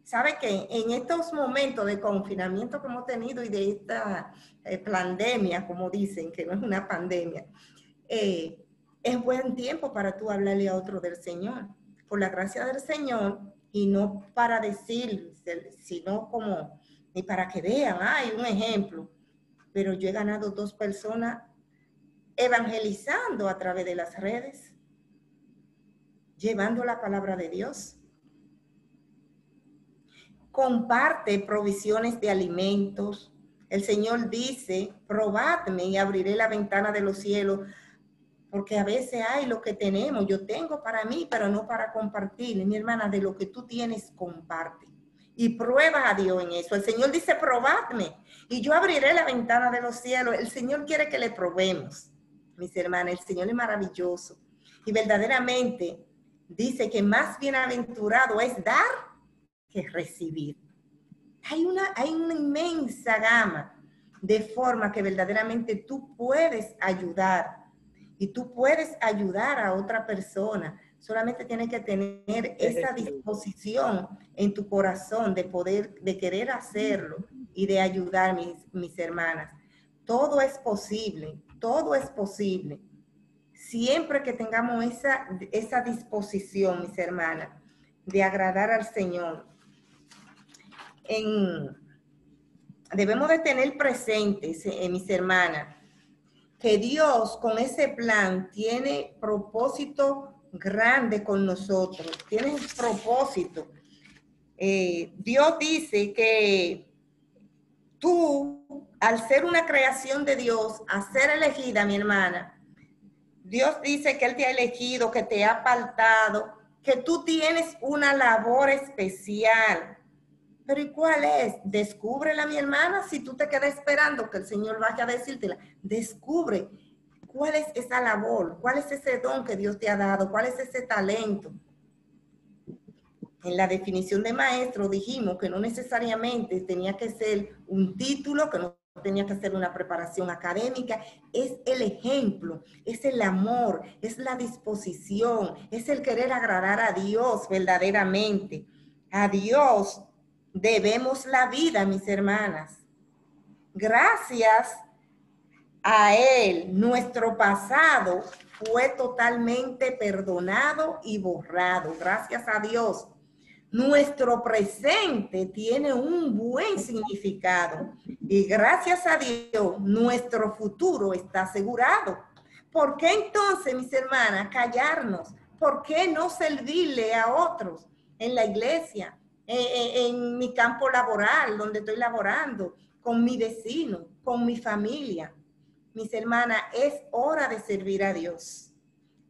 ¿Sabe qué? En estos momentos de confinamiento que hemos tenido y de esta pandemia, como dicen, que no es una pandemia, es buen tiempo para tú hablarle a otro del Señor. Por la gracia del Señor, y no para decir, sino como, ni para que vean, hay un ejemplo. Pero yo he ganado 2 personas evangelizando a través de las redes. llevando la palabra de Dios. Comparte provisiones de alimentos. El Señor dice, probadme y abriré la ventana de los cielos, porque a veces hay lo que tenemos, yo tengo para mí, pero no para compartir. Mi hermana, de lo que tú tienes, comparte. Y prueba a Dios en eso. El Señor dice, probadme y yo abriré la ventana de los cielos. El Señor quiere que le probemos. Mis hermanas, el Señor es maravilloso. Y verdaderamente dice que más bienaventurado es dar que recibir. Hay una inmensa gama de forma que verdaderamente tú puedes ayudar y tú puedes ayudar a otra persona. Solamente tienes que tener esa disposición en tu corazón de querer hacerlo y de ayudar, mis hermanas. Todo es posible, todo es posible. Siempre que tengamos esa disposición, mis hermanas, de agradar al Señor. Debemos de tener presentes, mis hermanas, que Dios con ese plan tiene propósito grande con nosotros, tiene un propósito. Dios dice que tú, al ser una creación de Dios, a ser elegida, mi hermana, Dios dice que Él te ha elegido, que te ha apartado, que tú tienes una labor especial. Pero ¿y cuál es? Descúbrela, mi hermana, si tú te quedas esperando que el Señor vaya a decírtela. Descubre cuál es esa labor, cuál es ese don que Dios te ha dado, cuál es ese talento. En la definición de maestro dijimos que no necesariamente tenía que ser un título, que no tenía que ser una preparación académica, es el ejemplo, es el amor, es la disposición, es el querer agradar a Dios verdaderamente. A Dios debemos la vida, mis hermanas. Gracias a Él, nuestro pasado fue totalmente perdonado y borrado. Gracias a Dios. Nuestro presente tiene un buen significado y gracias a Dios nuestro futuro está asegurado. ¿Por qué entonces, mis hermanas, callarnos? ¿Por qué no servirle a otros en la iglesia, en mi campo laboral, donde estoy laborando, con mi vecino, con mi familia? Mis hermanas, es hora de servir a Dios.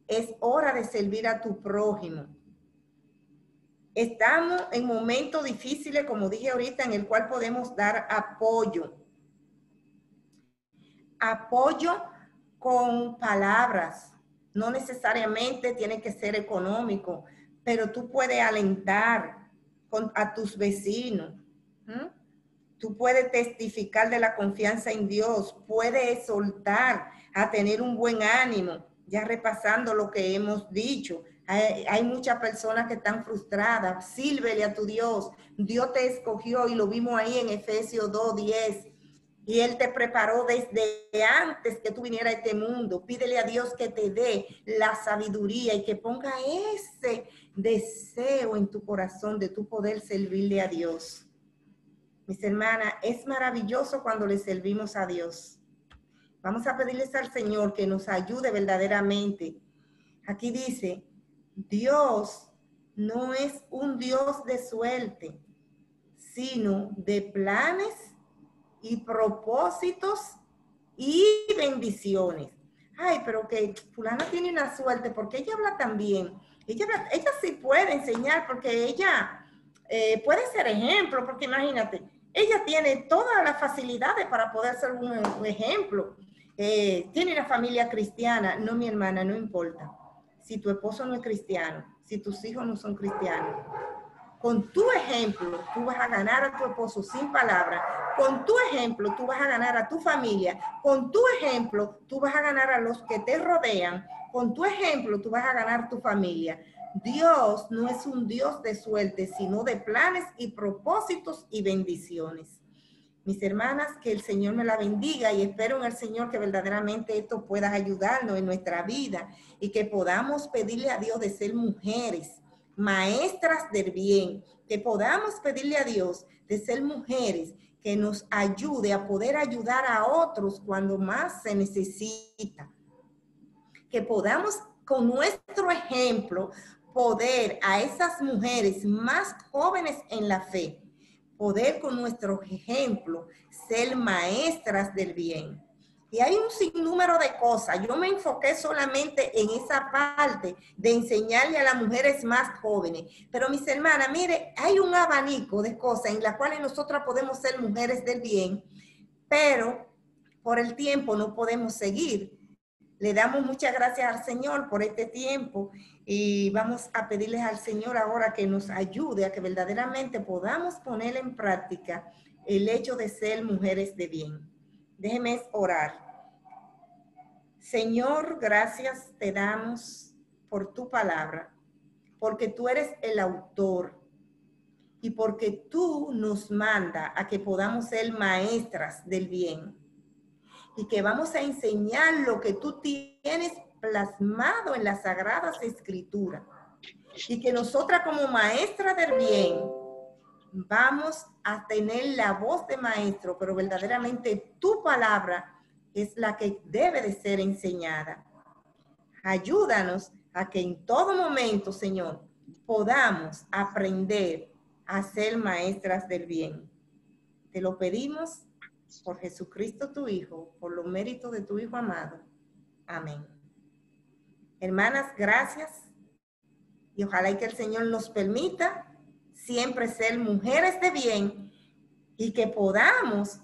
Es hora de servir a tu prójimo. Estamos en momentos difíciles, como dije ahorita, en el cual podemos dar apoyo. Apoyo con palabras. No necesariamente tiene que ser económico, pero tú puedes alentar a tus vecinos. Tú puedes testificar de la confianza en Dios. Puedes exhortar a tener un buen ánimo. Ya repasando lo que hemos dicho. Hay muchas personas que están frustradas. Sírvele a tu Dios. Dios te escogió y lo vimos ahí en Efesios 2:10. Y Él te preparó desde antes que tú vinieras a este mundo. Pídele a Dios que te dé la sabiduría y que ponga ese deseo en tu corazón de tu poder servirle a Dios. Mis hermanas, es maravilloso cuando le servimos a Dios. Vamos a pedirles al Señor que nos ayude verdaderamente. Aquí dice, Dios no es un Dios de suerte, sino de planes y propósitos y bendiciones. Ay, pero que fulana tiene una suerte, porque ella habla tan bien. Ella sí puede enseñar, porque ella puede ser ejemplo, porque imagínate, ella tiene todas las facilidades para poder ser un ejemplo. Tiene una familia cristiana. No, mi hermana, no importa. Si tu esposo no es cristiano, si tus hijos no son cristianos, con tu ejemplo, tú vas a ganar a tu esposo sin palabras. Con tu ejemplo, tú vas a ganar a tu familia. Con tu ejemplo, tú vas a ganar a los que te rodean. Con tu ejemplo, tú vas a ganar tu familia. Dios no es un Dios de suerte, sino de planes y propósitos y bendiciones. Mis hermanas, que el Señor me la bendiga y espero en el Señor que verdaderamente esto pueda ayudarnos en nuestra vida y que podamos pedirle a Dios de ser mujeres maestras del bien, que podamos pedirle a Dios de ser mujeres que nos ayude a poder ayudar a otros cuando más se necesita. Que podamos con nuestro ejemplo poder a esas mujeres más jóvenes en la fe, poder con nuestro ejemplo ser maestras del bien. Y hay un sinnúmero de cosas. Yo me enfoqué solamente en esa parte de enseñarle a las mujeres más jóvenes. Pero mis hermanas, mire, hay un abanico de cosas en las cuales nosotras podemos ser mujeres del bien, pero por el tiempo no podemos seguir. Le damos muchas gracias al Señor por este tiempo y vamos a pedirles al Señor ahora que nos ayude a que verdaderamente podamos poner en práctica el hecho de ser mujeres de bien. Déjeme orar. Señor, gracias te damos por tu palabra, porque tú eres el autor y porque tú nos manda a que podamos ser maestras del bien y que vamos a enseñar lo que tú tienes plasmado en las Sagradas Escrituras y que nosotras como maestras del bien vamos a tener la voz de maestro, pero verdaderamente tu palabra es la que debe de ser enseñada. Ayúdanos a que en todo momento, Señor, podamos aprender a ser maestras del bien. Te lo pedimos por Jesucristo tu Hijo, por los méritos de tu Hijo amado. Amén. Hermanas, gracias. Y ojalá y que el Señor nos permita siempre ser mujeres de bien y que podamos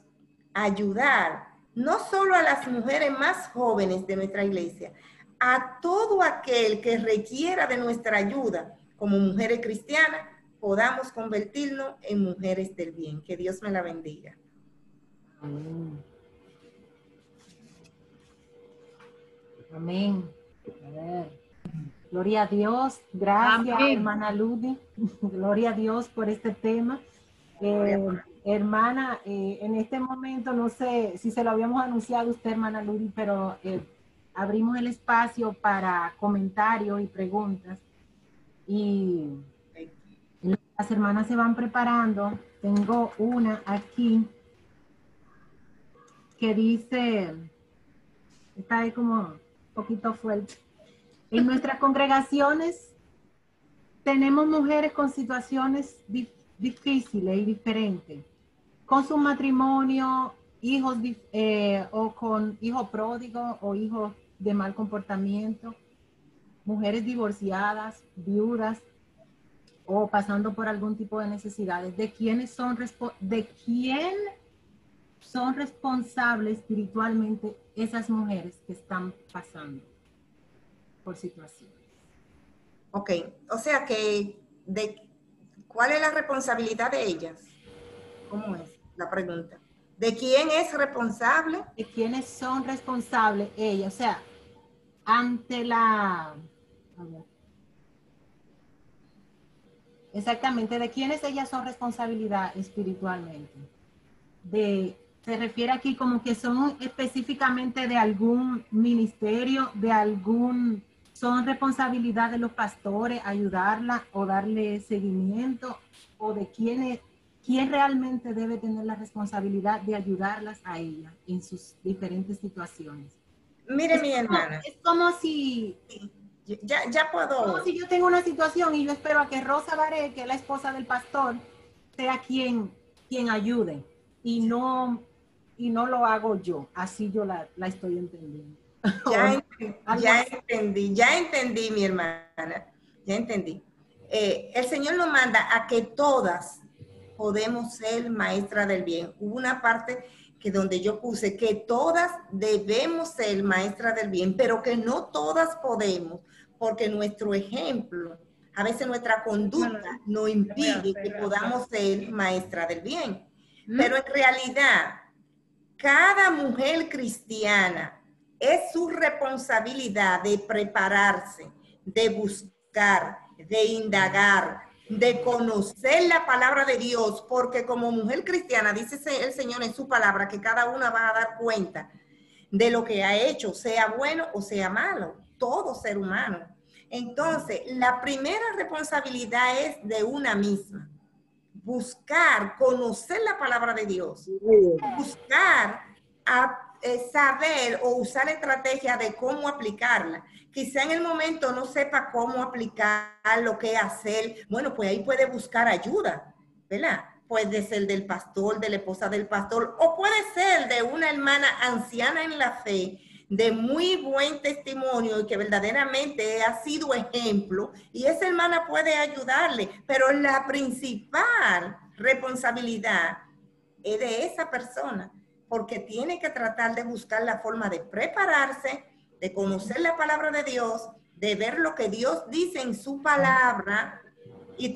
ayudar no solo a las mujeres más jóvenes de nuestra iglesia, a todo aquel que requiera de nuestra ayuda como mujeres cristianas, podamos convertirnos en mujeres del bien. Que Dios me la bendiga. Amén. Amén. A ver. Gloria a Dios. Gracias, Amén. hermana Ludi. Gloria a Dios por este tema. Hermana, en este momento, no sé si se lo habíamos anunciado a usted, hermana Ludi, pero abrimos el espacio para comentarios y preguntas. Y las hermanas se van preparando. Tengo una aquí que dice, está ahí como un poquito fuerte. En nuestras congregaciones tenemos mujeres con situaciones difíciles y diferentes, con su matrimonio, hijos o con hijos pródigos o hijos de mal comportamiento, mujeres divorciadas, viudas o pasando por algún tipo de necesidades. ¿De quién son responsables espiritualmente esas mujeres que están pasando por situaciones? Ok, o sea que, ¿cuál es la responsabilidad de ellas? ¿Cómo es la pregunta? ¿De quién es responsable? ¿De quiénes son responsables ellas? O sea, ante la... a ver. Exactamente, ¿de quiénes ellas son responsabilidad espiritualmente? Se refiere aquí como que son específicamente de algún ministerio, son responsabilidad de los pastores ayudarla o darle seguimiento, o de quién realmente debe tener la responsabilidad de ayudarlas a ella en sus diferentes situaciones. Mire, mi hermana. Es como si... Ya puedo. Como si yo tengo una situación y yo espero a que Rosa Baré, que es la esposa del pastor, sea quien ayude y no lo hago yo. Así yo la estoy entendiendo. Ya entendí, mi hermana. Ya entendí. El Señor nos manda a que todas podemos ser maestras del bien. Hubo una parte que donde yo puse que todas debemos ser maestras del bien, pero que no todas podemos, porque nuestro ejemplo, a veces nuestra conducta nos impide que podamos ser maestras del bien. Pero en realidad, cada mujer cristiana es su responsabilidad de prepararse, de buscar, de indagar, de conocer la palabra de Dios, porque como mujer cristiana, dice el Señor en su palabra, que cada una va a dar cuenta de lo que ha hecho, sea bueno o sea malo, todo ser humano. Entonces, la primera responsabilidad es de una misma. Buscar, conocer la palabra de Dios, buscar a saber o usar estrategia de cómo aplicarla. Quizá en el momento no sepa cómo aplicar, lo que hacer. Bueno, pues ahí puede buscar ayuda, ¿verdad? Puede ser del pastor, de la esposa del pastor, o puede ser de una hermana anciana en la fe, de muy buen testimonio y que verdaderamente ha sido ejemplo, y esa hermana puede ayudarle, pero la principal responsabilidad es de esa persona, porque tiene que tratar de buscar la forma de prepararse, de conocer la palabra de Dios, de ver lo que Dios dice en su palabra y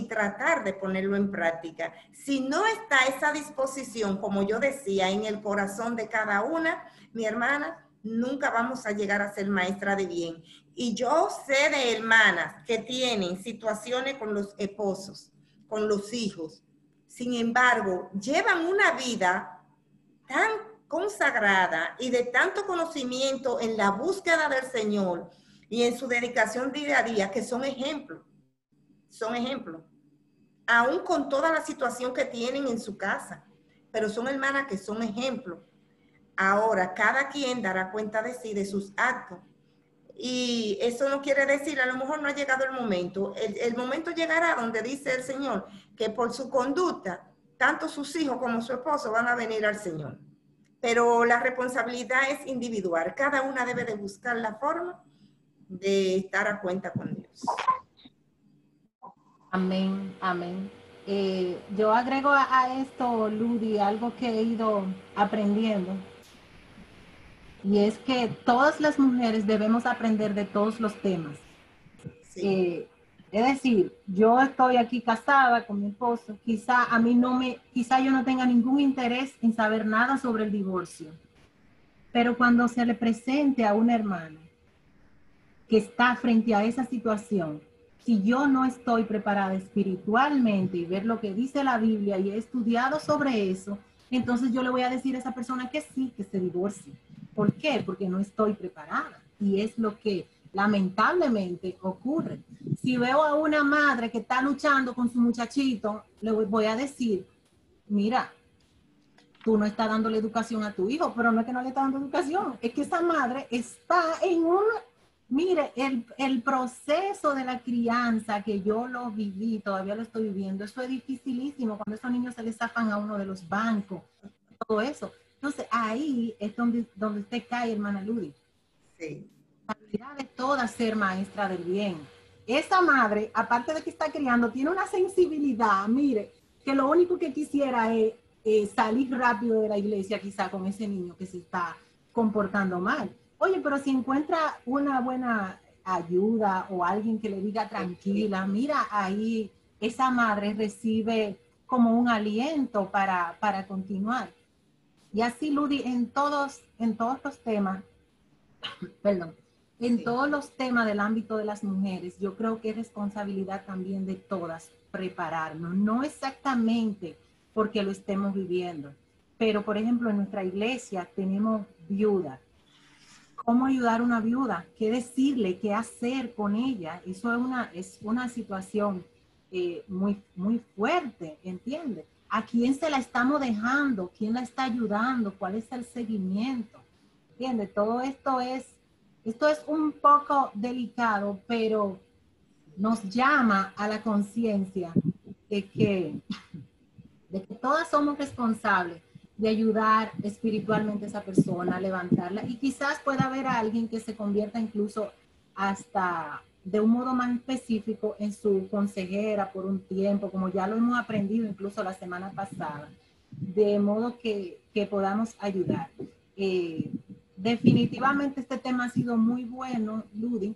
tratar de ponerlo en práctica. Si no está esa disposición, como yo decía, en el corazón de cada una, mi hermana, nunca vamos a llegar a ser maestra de bien. Y yo sé de hermanas que tienen situaciones con los esposos, con los hijos. Sin embargo, llevan una vida tan consagrada y de tanto conocimiento en la búsqueda del Señor y en su dedicación día a día, que son ejemplos. Son ejemplos. Aún con toda la situación que tienen en su casa. Pero son hermanas que son ejemplos. Ahora, cada quien dará cuenta de sí, de sus actos. Y eso no quiere decir, a lo mejor no ha llegado el momento. El momento llegará donde dice el Señor que por su conducta, tanto sus hijos como su esposo van a venir al Señor. Pero la responsabilidad es individual. Cada una debe de buscar la forma de estar a cuenta con Dios. Amén, amén. Yo agrego a esto, Ludi, algo que he ido aprendiendo. Y es que todas las mujeres debemos aprender de todos los temas. Sí. Es decir, yo estoy aquí casada con mi esposo, quizá yo no tenga ningún interés en saber nada sobre el divorcio. Pero cuando se le presente a una hermana que está frente a esa situación, si yo no estoy preparada espiritualmente y ver lo que dice la Biblia y he estudiado sobre eso, entonces yo le voy a decir a esa persona que sí, que se divorcie. ¿Por qué? Porque no estoy preparada. Y es lo que lamentablemente ocurre. Si veo a una madre que está luchando con su muchachito, le voy a decir, mira, tú no estás dándole educación a tu hijo, pero no es que no le está dando educación, es que esa madre está en un... Mire, el proceso de la crianza que yo lo viví, todavía lo estoy viviendo, eso es dificilísimo cuando esos niños se les zafan a uno de los bancos, todo eso. Entonces, ahí es donde usted cae, hermana Ludi. Sí. La habilidad de toda ser maestra del bien. Esa madre, aparte de que está criando, tiene una sensibilidad, mire, que lo único que quisiera es salir rápido de la iglesia quizá con ese niño que se está comportando mal. Oye, pero si encuentra una buena ayuda o alguien que le diga tranquila, mira, ahí esa madre recibe como un aliento para continuar. Y así, Ludi, en todos los temas, perdón, en todos los temas del ámbito de las mujeres, yo creo que es responsabilidad también de todas prepararnos, no exactamente porque lo estemos viviendo, pero por ejemplo en nuestra iglesia tenemos viudas. ¿Cómo ayudar a una viuda? ¿Qué decirle? ¿Qué hacer con ella? Eso es una situación muy, muy fuerte, ¿entiendes? ¿A quién se la estamos dejando? ¿Quién la está ayudando? ¿Cuál es el seguimiento? ¿Entiendes? Todo esto es un poco delicado, pero nos llama a la conciencia de que todas somos responsables de ayudar espiritualmente a esa persona, a levantarla, y quizás pueda haber a alguien que se convierta incluso hasta de un modo más específico en su consejera por un tiempo, como ya lo hemos aprendido incluso la semana pasada, de modo que podamos ayudar. Definitivamente este tema ha sido muy bueno, Ludi,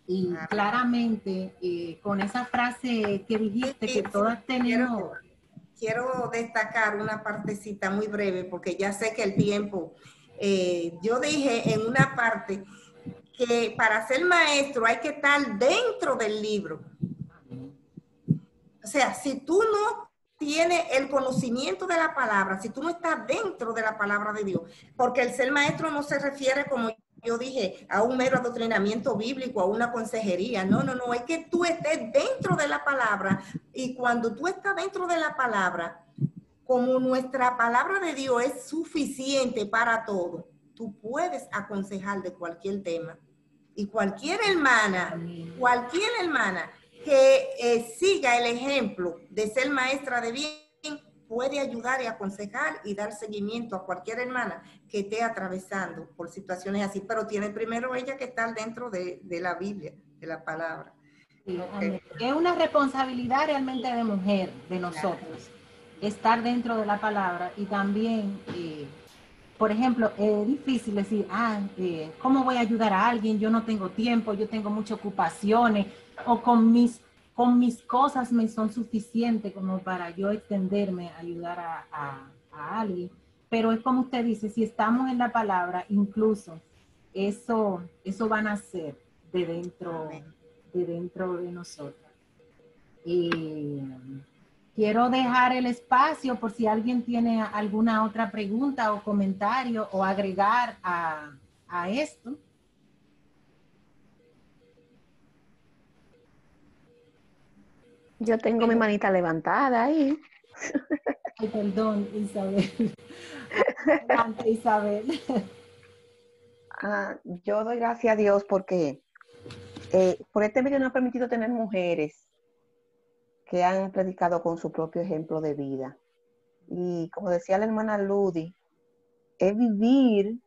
y claramente con esa frase que dijiste que todas tenemos... Quiero destacar una partecita muy breve porque ya sé que el tiempo, yo dije en una parte que para ser maestro hay que estar dentro del libro. O sea, si tú no tienes el conocimiento de la palabra, si tú no estás dentro de la palabra de Dios, porque el ser maestro no se refiere, como yo dije, a un mero adoctrinamiento bíblico, a una consejería. No, es que tú estés dentro de la palabra, y cuando tú estás dentro de la palabra, como nuestra palabra de Dios es suficiente para todo, tú puedes aconsejar de cualquier tema. Y cualquier hermana que siga el ejemplo de ser maestra de bien, puede ayudar y aconsejar y dar seguimiento a cualquier hermana que esté atravesando por situaciones así, pero tiene primero ella que estar dentro de la Biblia, de la palabra. Sí, es una responsabilidad realmente de mujer, de nosotros, estar dentro de la palabra y también, por ejemplo, es difícil decir, ¿cómo voy a ayudar a alguien? Yo no tengo tiempo, yo tengo muchas ocupaciones, o con mis cosas me son suficientes como para yo extenderme a ayudar a alguien. Pero es como usted dice, si estamos en la palabra, incluso eso va a nacer de dentro de nosotros. Y quiero dejar el espacio por si alguien tiene alguna otra pregunta o comentario o agregar a esto. Yo tengo mi manita levantada ahí. Ay, perdón, Isabel. Adelante, Isabel. Yo doy gracias a Dios porque por este medio nos ha permitido tener mujeres que han predicado con su propio ejemplo de vida. Y como decía la hermana Ludy, es vivir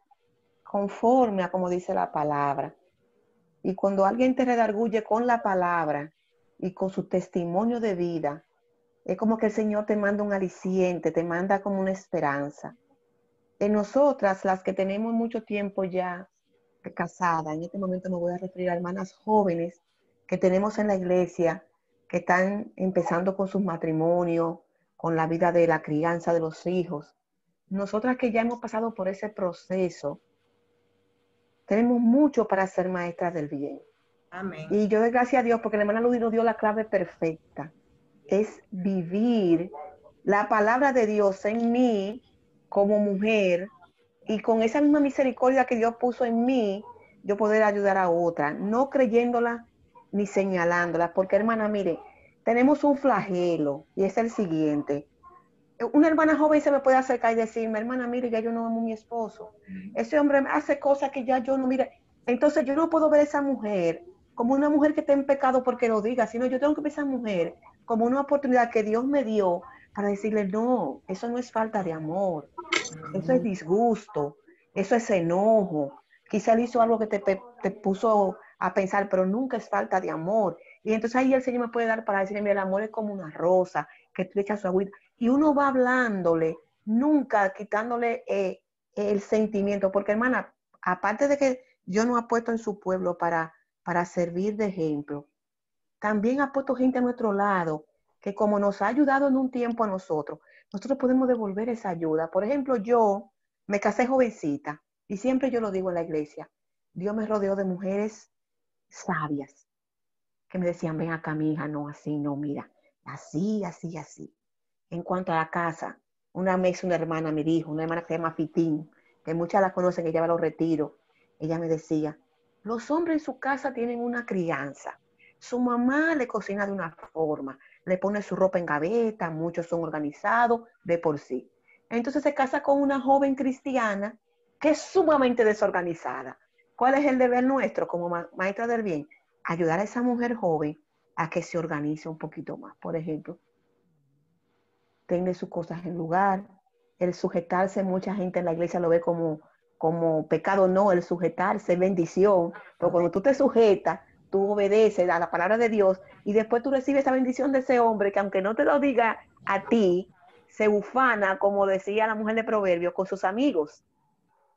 conforme a como dice la palabra. Y cuando alguien te redarguye con la palabra y con su testimonio de vida, es como que el Señor te manda un aliciente, te manda como una esperanza. En nosotras, las que tenemos mucho tiempo ya casadas, en este momento me voy a referir a hermanas jóvenes que tenemos en la iglesia, que están empezando con sus matrimonios, con la vida de la crianza de los hijos. Nosotras que ya hemos pasado por ese proceso, tenemos mucho para ser maestras del bien. Amén. Y yo doy gracias a Dios porque la hermana Ludy nos dio la clave perfecta. Es vivir la palabra de Dios en mí como mujer y con esa misma misericordia que Dios puso en mí, yo poder ayudar a otra, no creyéndola ni señalándola. Porque hermana, mire, tenemos un flagelo y es el siguiente. Una hermana joven se me puede acercar y decirme, hermana, mire, ya yo no amo a mi esposo. Ese hombre hace cosas que ya yo no, mire. Entonces yo no puedo ver a esa mujer como una mujer que está en pecado porque lo diga, sino yo tengo que ver a esa mujer como una oportunidad que Dios me dio para decirle, no, eso no es falta de amor, eso es disgusto, eso es enojo. Quizá él hizo algo que te puso a pensar, pero nunca es falta de amor. Y entonces ahí el Señor me puede dar para decirle, mira, el amor es como una rosa, que tú le echas su agüita. Y uno va hablándole, nunca quitándole el sentimiento, porque hermana, aparte de que Dios nos ha puesto en su pueblo para servir de ejemplo, también ha puesto gente a nuestro lado, que como nos ha ayudado en un tiempo a nosotros podemos devolver esa ayuda. Por ejemplo, yo me casé jovencita, y siempre yo lo digo en la iglesia, Dios me rodeó de mujeres sabias, que me decían, ven acá mi hija, no así, no, mira, así, así, así. En cuanto a la casa, una vez una hermana me dijo, una hermana que se llama Fitín, que muchas la conocen, que ella va a los retiros, ella me decía, los hombres en su casa tienen una crianza, su mamá le cocina de una forma, le pone su ropa en gaveta, muchos son organizados de por sí. Entonces se casa con una joven cristiana que es sumamente desorganizada. ¿Cuál es el deber nuestro como maestra del bien? Ayudar a esa mujer joven a que se organice un poquito más. Por ejemplo, tener sus cosas en lugar, el sujetarse, mucha gente en la iglesia lo ve como pecado, no, el sujetarse es bendición, pero cuando tú te sujetas, tú obedeces a la palabra de Dios y después tú recibes esa bendición de ese hombre que aunque no te lo diga a ti, se ufana, como decía la mujer de Proverbios, con sus amigos.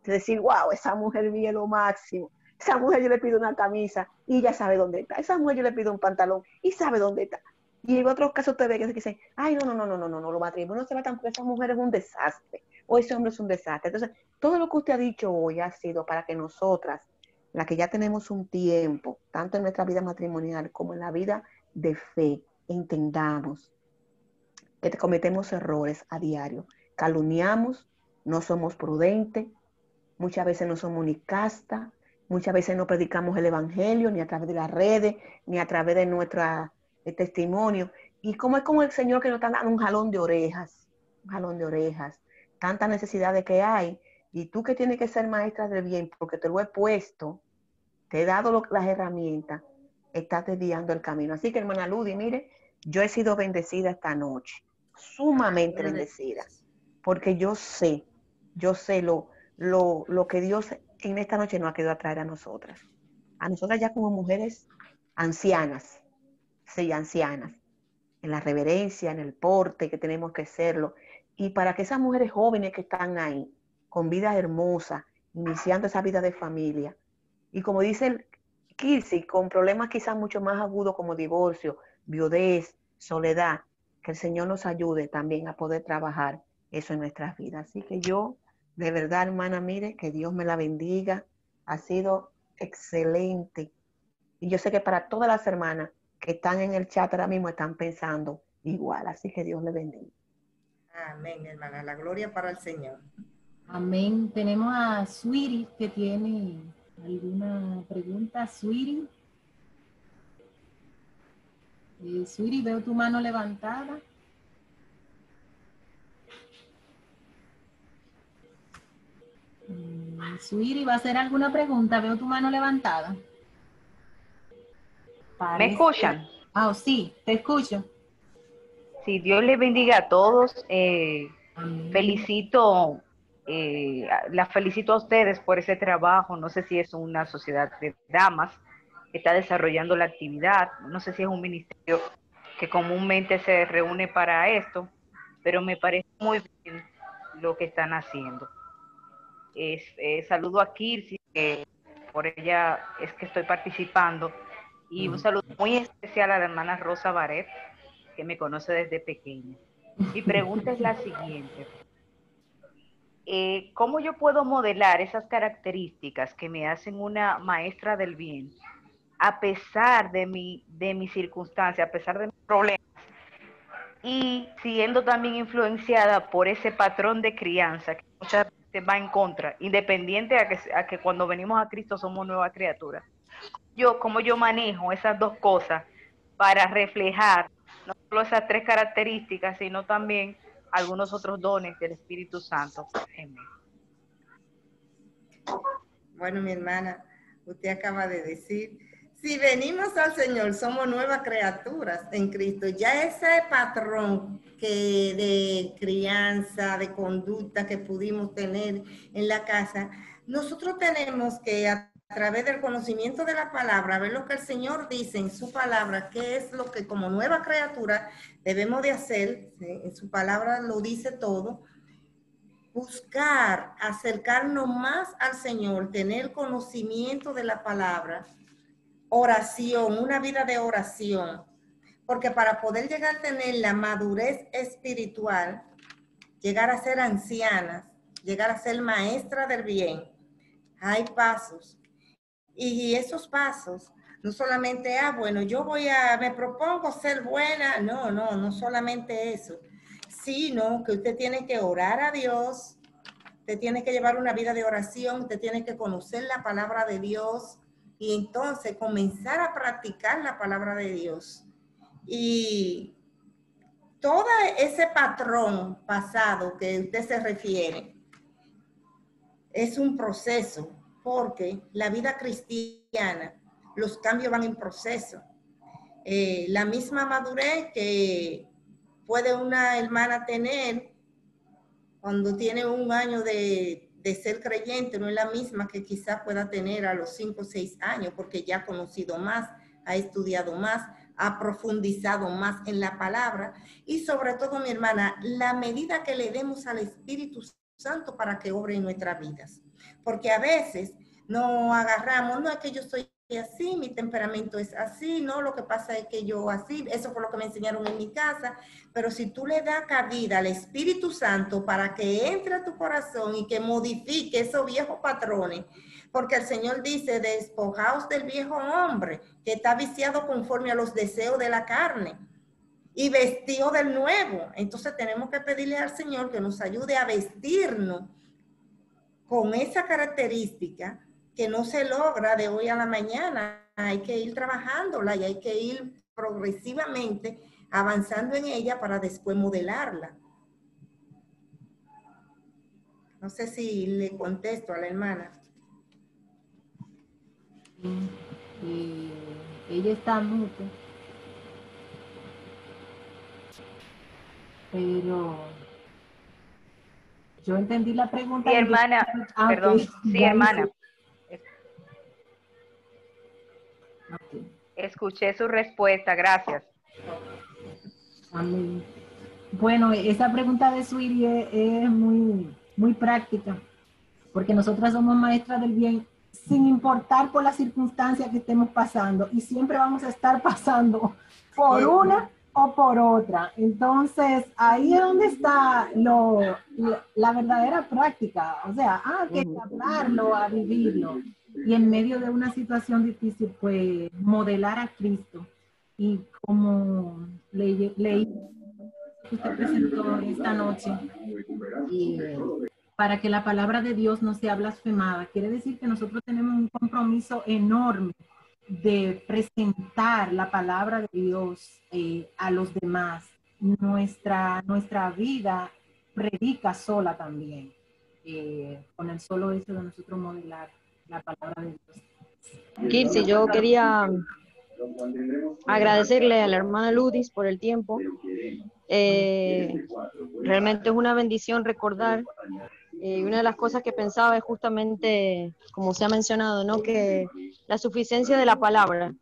Es decir, wow, esa mujer mía es lo máximo. Esa mujer yo le pido una camisa y ella sabe dónde está. Esa mujer yo le pido un pantalón y sabe dónde está. Y en otros casos te ve que dicen, ay, no, los matrimonios no se matan porque esa mujer es un desastre o ese hombre es un desastre. Entonces, todo lo que usted ha dicho hoy ha sido para que nosotras, las que ya tenemos un tiempo, tanto en nuestra vida matrimonial como en la vida de fe, entendamos que cometemos errores a diario. Calumniamos, no somos prudentes, muchas veces no somos ni castas, muchas veces no predicamos el evangelio ni a través de las redes, ni a través de nuestro testimonio. Y como es como el Señor que nos está dando un jalón de orejas. jalón de orejas, tantas necesidades que hay, y tú que tienes que ser maestra del bien, porque te lo he puesto, te he dado las herramientas, estás desviando el camino. Así que, hermana Ludi, mire, yo he sido bendecida esta noche, sumamente bendecida, porque yo sé lo que Dios en esta noche nos ha querido traer a nosotras ya como mujeres ancianas, sí, ancianas, en la reverencia, en el porte que tenemos que serlo, y para que esas mujeres jóvenes que están ahí, con vidas hermosas, iniciando esa vida de familia, y como dice el Kirsi, con problemas quizás mucho más agudos como divorcio, viudez, soledad, que el Señor nos ayude también a poder trabajar eso en nuestras vidas. Así que yo, de verdad, hermana, mire, que Dios me la bendiga, ha sido excelente. Y yo sé que para todas las hermanas que están en el chat ahora mismo están pensando igual, así que Dios le bendiga. Amén, hermana, la gloria para el Señor. Amén. Tenemos a Suiri que tiene alguna pregunta. Suiri. Suiri, veo tu mano levantada. Suiri, ¿va a hacer alguna pregunta? Veo tu mano levantada. ¿Me escuchan? Ah, sí, te escucho. Sí, Dios les bendiga a todos. Las felicito a ustedes por ese trabajo. No sé si es una sociedad de damas que está desarrollando la actividad. No sé si es un ministerio que comúnmente se reúne para esto, pero me parece muy bien lo que están haciendo. Saludo a Kirsi, que por ella es que estoy participando, y un saludo muy especial a la hermana Rosa Baret, que me conoce desde pequeña. Mi pregunta es la siguiente. ¿Cómo yo puedo modelar esas características que me hacen una maestra del bien, a pesar de mi circunstancia, a pesar de mis problemas, y siendo también influenciada por ese patrón de crianza que muchas veces va en contra, independiente a que cuando venimos a Cristo somos nuevas criaturas? ¿Cómo yo manejo esas dos cosas para reflejar no solo esas tres características, sino también algunos otros dones del Espíritu Santo en mí? Bueno, mi hermana, usted acaba de decir, si venimos al Señor, somos nuevas criaturas en Cristo. Ya ese patrón de crianza, de conducta que pudimos tener en la casa, nosotros tenemos que, a través del conocimiento de la palabra, ver lo que el Señor dice en su palabra, qué es lo que como nueva criatura debemos de hacer. En su palabra lo dice todo. Buscar, acercarnos más al Señor, tener conocimiento de la palabra, oración, una vida de oración, porque para poder llegar a tener la madurez espiritual, llegar a ser ancianas, llegar a ser maestra del bien, hay pasos. Y esos pasos, no solamente, bueno, me propongo ser buena, no solamente eso, sino que usted tiene que orar a Dios, usted tiene que llevar una vida de oración, usted tiene que conocer la palabra de Dios y entonces comenzar a practicar la palabra de Dios. Y todo ese patrón pasado que usted se refiere es un proceso, porque la vida cristiana, los cambios van en proceso. La misma madurez que puede una hermana tener cuando tiene un año de ser creyente, no es la misma que quizás pueda tener a los 5 o 6 años, porque ya ha conocido más, ha estudiado más, ha profundizado más en la palabra. Y sobre todo, mi hermana, la medida que le demos al Espíritu Santo para que obre en nuestras vidas. Porque a veces no agarramos, no es que yo soy así, mi temperamento es así, no, lo que pasa es que yo así, eso fue lo que me enseñaron en mi casa. Pero si tú le das cabida al Espíritu Santo para que entre a tu corazón y que modifique esos viejos patrones, porque el Señor dice, despojaos del viejo hombre que está viciado conforme a los deseos de la carne y vestido del nuevo. Entonces tenemos que pedirle al Señor que nos ayude a vestirnos con esa característica que no se logra de hoy a la mañana. Hay que ir trabajándola y hay que ir progresivamente avanzando en ella para después modelarla. No sé si le contesto a la hermana. Ella está muta, pero yo entendí la pregunta. Sí, hermana, perdón, Ok, sí, ya hermana. Ok. Escuché su respuesta, gracias. Amén. Bueno, esa pregunta de Sweetie es muy, muy práctica, porque nosotras somos maestras del bien, sin importar por las circunstancias que estemos pasando, y siempre vamos a estar pasando por una o por otra. Entonces, ahí es donde está la verdadera práctica. O sea, que hablarlo, a vivirlo. Y en medio de una situación difícil, pues, modelar a Cristo. Y como leí que usted presentó esta noche, y para que la palabra de Dios no sea blasfemada, quiere decir que nosotros tenemos un compromiso enorme de presentar la palabra de Dios a los demás. Nuestra vida predica sola también, con el solo hecho de nosotros modelar la palabra de Dios. Kirsi, yo quería agradecerle a la hermana Ludis por el tiempo. Realmente es una bendición recordar. Una de las cosas que pensaba es justamente, como se ha mencionado, ¿no? Que la suficiencia de la palabra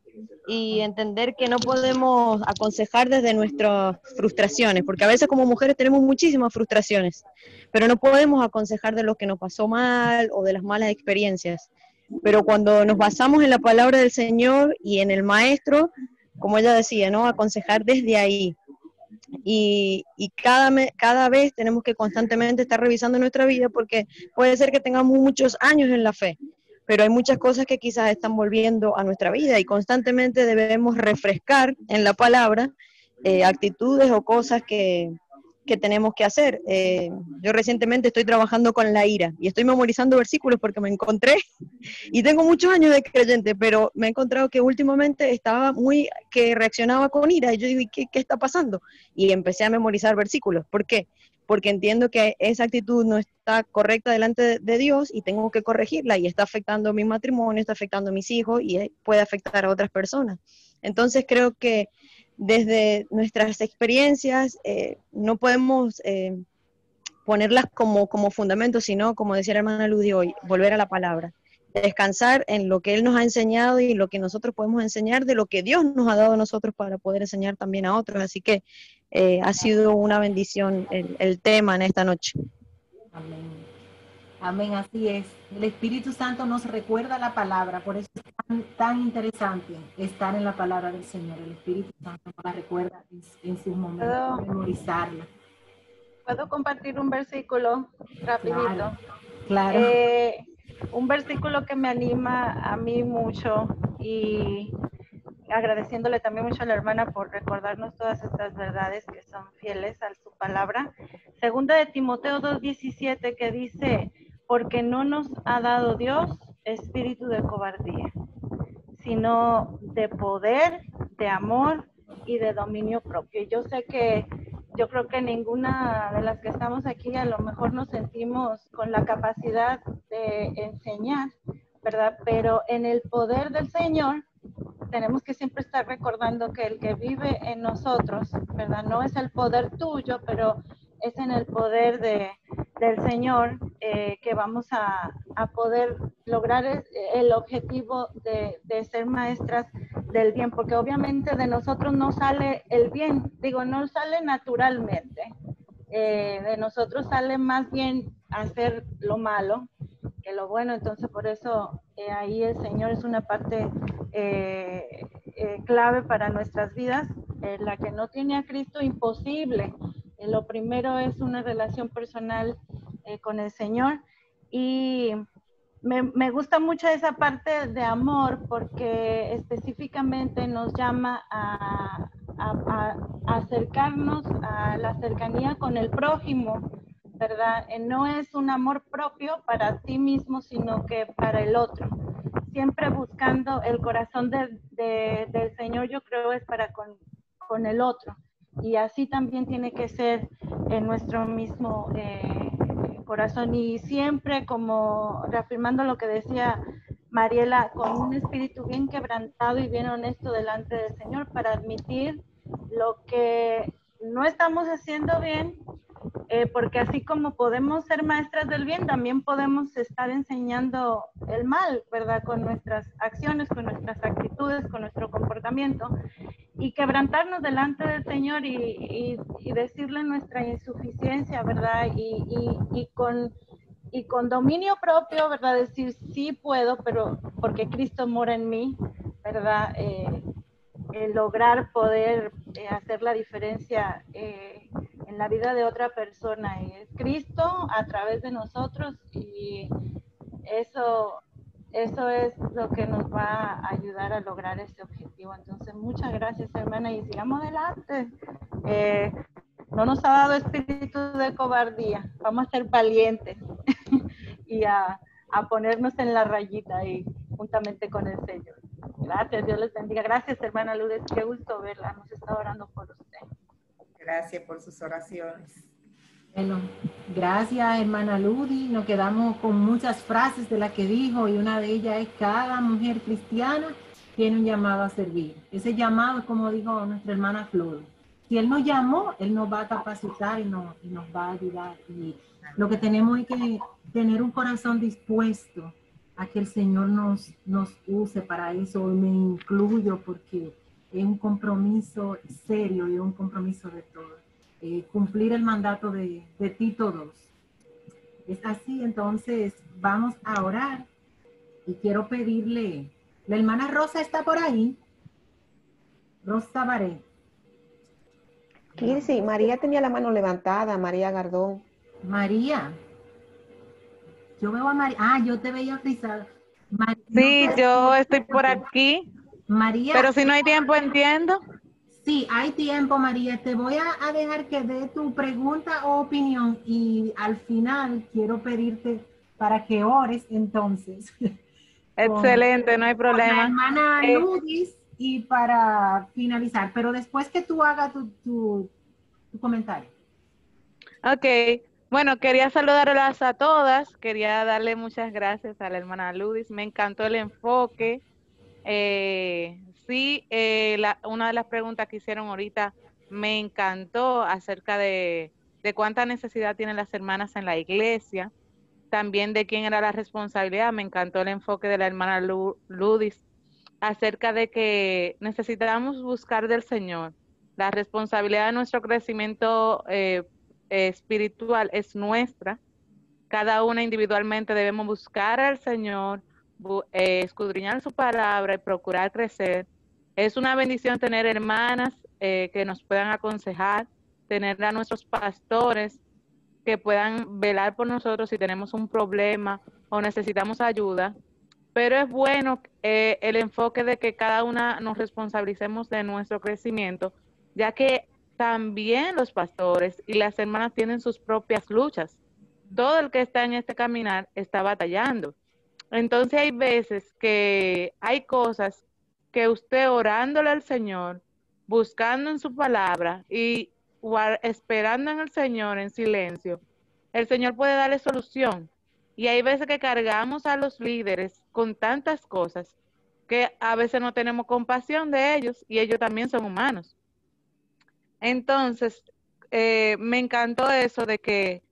y entender que no podemos aconsejar desde nuestras frustraciones, porque a veces como mujeres tenemos muchísimas frustraciones, pero no podemos aconsejar de lo que nos pasó mal o de las malas experiencias. Pero cuando nos basamos en la palabra del Señor y en el Maestro, como ella decía, ¿no? Aconsejar desde ahí. Y cada vez tenemos que constantemente estar revisando nuestra vida, porque puede ser que tengamos muchos años en la fe, pero hay muchas cosas que quizás están volviendo a nuestra vida y constantemente debemos refrescar en la palabra actitudes o cosas que tenemos que hacer. Yo recientemente estoy trabajando con la ira y estoy memorizando versículos porque me encontré, y tengo muchos años de creyente, pero me he encontrado que últimamente estaba que reaccionaba con ira, y yo digo, ¿qué está pasando? Y empecé a memorizar versículos. ¿Por qué? Porque entiendo que esa actitud no está correcta delante de Dios y tengo que corregirla, y está afectando mi matrimonio, está afectando a mis hijos y puede afectar a otras personas. Entonces creo que desde nuestras experiencias no podemos ponerlas como fundamento, sino, como decía la hermana Ludi hoy, volver a la palabra, descansar en lo que Él nos ha enseñado y lo que nosotros podemos enseñar de lo que Dios nos ha dado a nosotros para poder enseñar también a otros. Así que ha sido una bendición el tema en esta noche. Amén. Amén, así es. El Espíritu Santo nos recuerda la palabra, por eso es tan interesante estar en la palabra del Señor. El Espíritu Santo nos la recuerda en sus momentos, memorizarla. ¿Puedo compartir un versículo rapidito? Claro. Un versículo que me anima a mí mucho, y agradeciéndole también mucho a la hermana por recordarnos todas estas verdades que son fieles a su palabra. Segunda de Timoteo 2:17, que dice, porque no nos ha dado Dios espíritu de cobardía, sino de poder, de amor y de dominio propio. Yo creo que ninguna de las que estamos aquí a lo mejor nos sentimos con la capacidad de enseñar, ¿verdad? Pero en el poder del Señor tenemos que siempre estar recordando que el que vive en nosotros, ¿verdad? No es el poder tuyo, pero es en el poder del Señor que vamos a poder lograr el objetivo de ser maestras del bien, porque obviamente de nosotros no sale el bien, no sale naturalmente, de nosotros sale más bien hacer lo malo que lo bueno. Entonces por eso ahí el Señor es una parte clave para nuestras vidas. La que no tiene a Cristo, imposible. Lo primero es una relación personal con el Señor, y me gusta mucho esa parte de amor, porque específicamente nos llama a acercarnos a la cercanía con el prójimo, ¿verdad? No es un amor propio para ti mismo, sino que para el otro. Siempre buscando el corazón del Señor, yo creo, es para con el otro. Y así también tiene que ser en nuestro mismo corazón, y siempre, como reafirmando lo que decía Mariela, con un espíritu bien quebrantado y bien honesto delante del Señor para admitir lo que no estamos haciendo bien, porque así como podemos ser maestras del bien, también podemos estar enseñando el mal, ¿verdad? Con nuestras acciones, con nuestras actitudes, con nuestro comportamiento, y quebrantarnos delante del Señor y decirle nuestra insuficiencia, ¿verdad? Y con dominio propio, ¿verdad? Decir, sí puedo, pero porque Cristo mora en mí, ¿verdad? Lograr poder hacer la diferencia en la vida de otra persona. Y es Cristo a través de nosotros, y eso es lo que nos va a ayudar a lograr ese objetivo. Entonces, muchas gracias, hermana, y sigamos adelante. No nos ha dado espíritu de cobardía, vamos a ser valientes y a ponernos en la rayita ahí, juntamente con el Señor. Gracias, Dios les bendiga. Gracias, hermana Lourdes, qué gusto verla, nos está orando por usted. Gracias por sus oraciones. Bueno, gracias, hermana Ludi. Nos quedamos con muchas frases de las que dijo, y una de ellas es: cada mujer cristiana tiene un llamado a servir. Ese llamado es como dijo nuestra hermana Flor. Si Él nos llamó, Él nos va a capacitar y nos va a ayudar. Y lo que tenemos es que tener un corazón dispuesto a que el Señor nos use para eso. Y me incluyo, porque es un compromiso serio y un compromiso de todos. Cumplir el mandato de Tito 2. Es así. Entonces vamos a orar, y quiero pedirle, la hermana Rosa está por ahí, Rosa Baré. Sí, María tenía la mano levantada, María Gardón. María, yo veo a María. Yo te veía frisada. Sí, yo estoy por aquí. María. Pero si no hay tiempo, entiendo. Sí, hay tiempo, María. Te voy a dejar que dé tu pregunta o opinión, y al final quiero pedirte para que ores entonces. Excelente, no hay problema. Con la hermana Ludis, y para finalizar, pero después que tú hagas tu comentario. Ok, bueno, quería saludarlas a todas, quería darle muchas gracias a la hermana Ludis, me encantó el enfoque. Una de las preguntas que hicieron ahorita me encantó, acerca de cuánta necesidad tienen las hermanas en la iglesia, también de quién era la responsabilidad. Me encantó el enfoque de la hermana Ludis acerca de que necesitamos buscar del Señor. La responsabilidad de nuestro crecimiento espiritual es nuestra. Cada una individualmente debemos buscar al Señor, escudriñar su palabra y procurar crecer. Es una bendición tener hermanas que nos puedan aconsejar, tener a nuestros pastores que puedan velar por nosotros si tenemos un problema o necesitamos ayuda. Pero es bueno el enfoque de que cada una nos responsabilicemos de nuestro crecimiento, ya que también los pastores y las hermanas tienen sus propias luchas. Todo el que está en este caminar está batallando. Entonces hay veces que hay cosas que usted, orándole al Señor, buscando en su palabra y esperando en el Señor en silencio, el Señor puede darle solución. Y hay veces que cargamos a los líderes con tantas cosas que a veces no tenemos compasión de ellos, y ellos también son humanos. Entonces, me encantó eso de que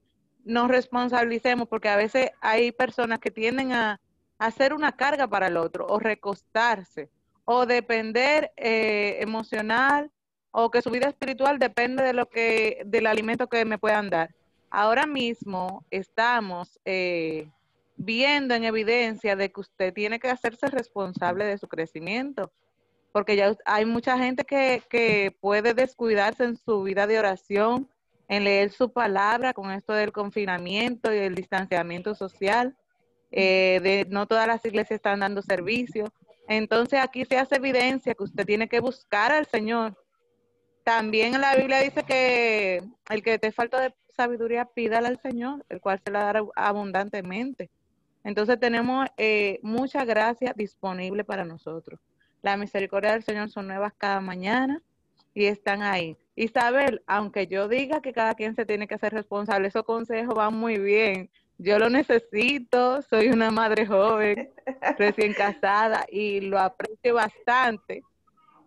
nos responsabilicemos, porque a veces hay personas que tienden a hacer una carga para el otro, o recostarse, o depender emocional, o que su vida espiritual depende del alimento que me puedan dar. Ahora mismo estamos viendo en evidencia de que usted tiene que hacerse responsable de su crecimiento, porque ya hay mucha gente que puede descuidarse en su vida de oración, en leer su palabra con esto del confinamiento y el distanciamiento social. No todas las iglesias están dando servicio. Entonces aquí se hace evidencia que usted tiene que buscar al Señor. También en la Biblia dice que el que te falta de sabiduría, pídala al Señor, el cual se la dará abundantemente. Entonces tenemos mucha gracia disponible para nosotros. La misericordia del Señor son nuevas cada mañana. y están ahí. Isabel, aunque yo diga que cada quien se tiene que hacer responsable, esos consejos van muy bien. Yo lo necesito, soy una madre joven, recién casada y lo aprecio bastante.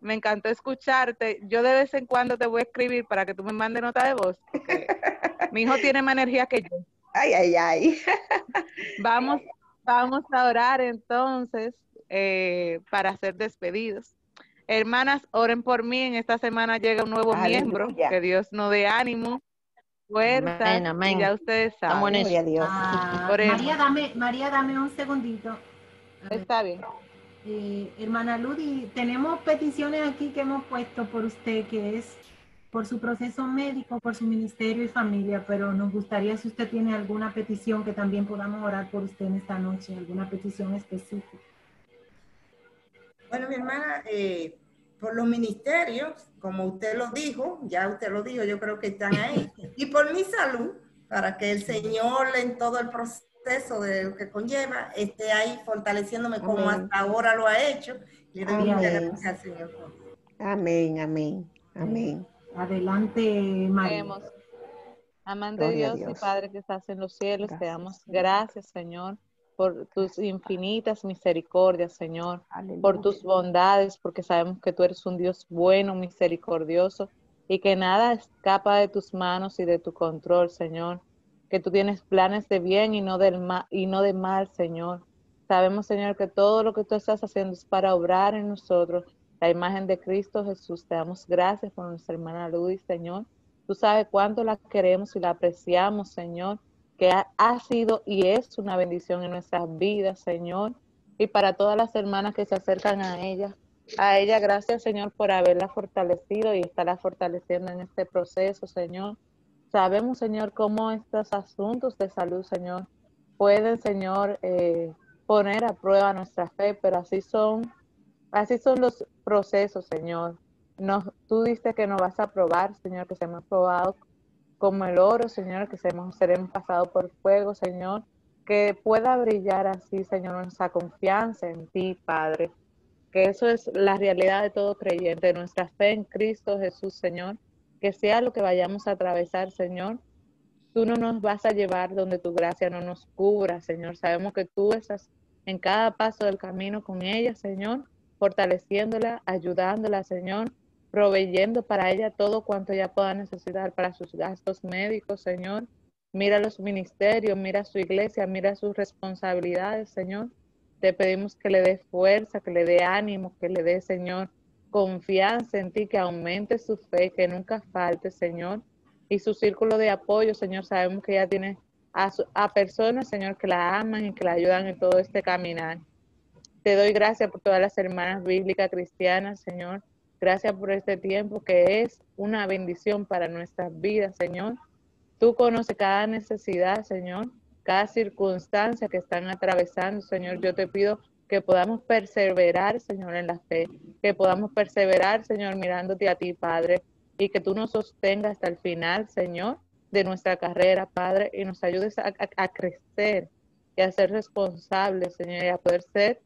Me encantó escucharte. Yo de vez en cuando te voy a escribir para que tú me mandes nota de voz, porque mi hijo tiene más energía que yo. Ay, ay, ay. Vamos a orar entonces para ser despedidos. Hermanas, oren por mí. En esta semana llega un nuevo miembro. Aleluya. Que Dios nos dé ánimo, fuerzas, Amén, amén. y ya ustedes Estamos en saben. eso. Gloria a Dios. Oremos. María, dame un segundito. A ver. Está bien. Hermana Ludi, tenemos peticiones aquí que hemos puesto por usted, que es por su proceso médico, por su ministerio y familia, pero nos gustaría si usted tiene alguna petición que también podamos orar por usted en esta noche, alguna petición específica. Bueno, mi hermana, por los ministerios, como usted lo dijo, ya usted lo dijo, yo creo que están ahí, y por mi salud, para que el Señor en todo el proceso de lo que conlleva, esté ahí fortaleciéndome como Amén. hasta ahora lo ha hecho. Le doy muchas Amén. gracias al Señor. Amén, amén, amén. Adelante, María. Oremos. Amante Gloria a Dios y Dios. Padre que estás en los cielos, te Gracias, damos Señor. gracias, Señor, por tus infinitas misericordias, Señor, por Aleluya. tus bondades, porque sabemos que tú eres un Dios bueno, misericordioso, y que nada escapa de tus manos y de tu control, Señor, que tú tienes planes de bien y no de mal, Señor. Sabemos, Señor, que todo lo que tú estás haciendo es para obrar en nosotros la imagen de Cristo Jesús. Te damos gracias por nuestra hermana Luis, Señor. Tú sabes cuánto la queremos y la apreciamos, Señor, que ha sido y es una bendición en nuestras vidas, Señor, y para todas las hermanas que se acercan a ella. A ella, gracias, Señor, por haberla fortalecido y estarla fortaleciendo en este proceso, Señor. Sabemos, Señor, cómo estos asuntos de salud, Señor, pueden, Señor, poner a prueba nuestra fe, pero así son los procesos, Señor. Tú dices que nos vas a probar, Señor, que seamos probados como el oro, Señor, que seremos pasados por fuego, Señor, que pueda brillar así, Señor, nuestra confianza en ti, Padre, que eso es la realidad de todo creyente, nuestra fe en Cristo Jesús, Señor, que sea lo que vayamos a atravesar, Señor, tú no nos vas a llevar donde tu gracia no nos cubra, Señor. Sabemos que tú estás en cada paso del camino con ella, Señor, fortaleciéndola, ayudándola, Señor, proveyendo para ella todo cuanto ella pueda necesitar para sus gastos médicos, Señor. Mira los ministerios, mira su iglesia, mira sus responsabilidades, Señor. Te pedimos que le dé fuerza, que le dé ánimo, que le dé, Señor, confianza en ti, que aumente su fe, que nunca falte, Señor. Y su círculo de apoyo, Señor, sabemos que ella tiene a personas, Señor, que la aman y que la ayudan en todo este caminar. Te doy gracias por todas las hermanas bíblicas cristianas, Señor. Gracias por este tiempo que es una bendición para nuestras vidas, Señor. Tú conoces cada necesidad, Señor, cada circunstancia que están atravesando, Señor. Yo te pido que podamos perseverar, Señor, en la fe, que podamos perseverar, Señor, mirándote a ti, Padre, y que tú nos sostengas hasta el final, Señor, de nuestra carrera, Padre, y nos ayudes a crecer y a ser responsables, Señor, y a poder ser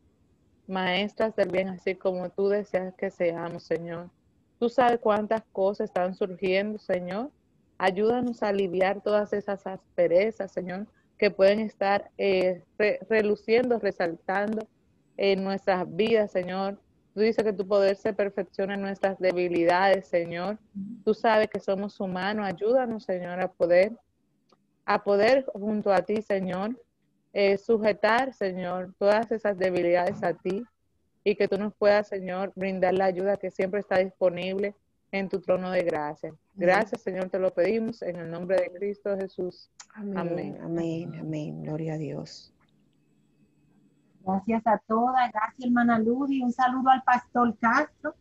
maestras del bien, así como tú deseas que seamos, Señor. Tú sabes cuántas cosas están surgiendo, Señor. Ayúdanos a aliviar todas esas asperezas, Señor, que pueden estar reluciendo, resaltando en nuestras vidas, Señor. Tú dices que tu poder se perfecciona en nuestras debilidades, Señor. Tú sabes que somos humanos. Ayúdanos, Señor, a poder junto a ti, Señor, sujetar, Señor, todas esas debilidades a ti y que tú nos puedas, Señor, brindar la ayuda que siempre está disponible en tu trono de gracia. Gracias, Señor, te lo pedimos en el nombre de Cristo Jesús. Amén, amén, amén. Gloria a Dios. Gracias a todas, gracias hermana Ludi, un saludo al pastor Castro.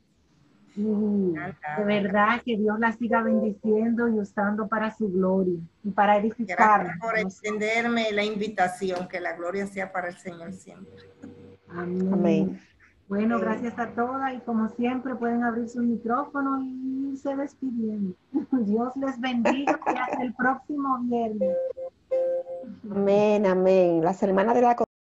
Y de verdad que Dios la siga bendiciendo y usando para su gloria y para edificar. Gracias por extenderme la invitación, que la gloria sea para el Señor siempre. Amén. Amén. Bueno, gracias a todas y como siempre pueden abrir su micrófono y irse despidiendo. Dios les bendiga y hasta el próximo viernes. Amén, amén. Las hermanas de la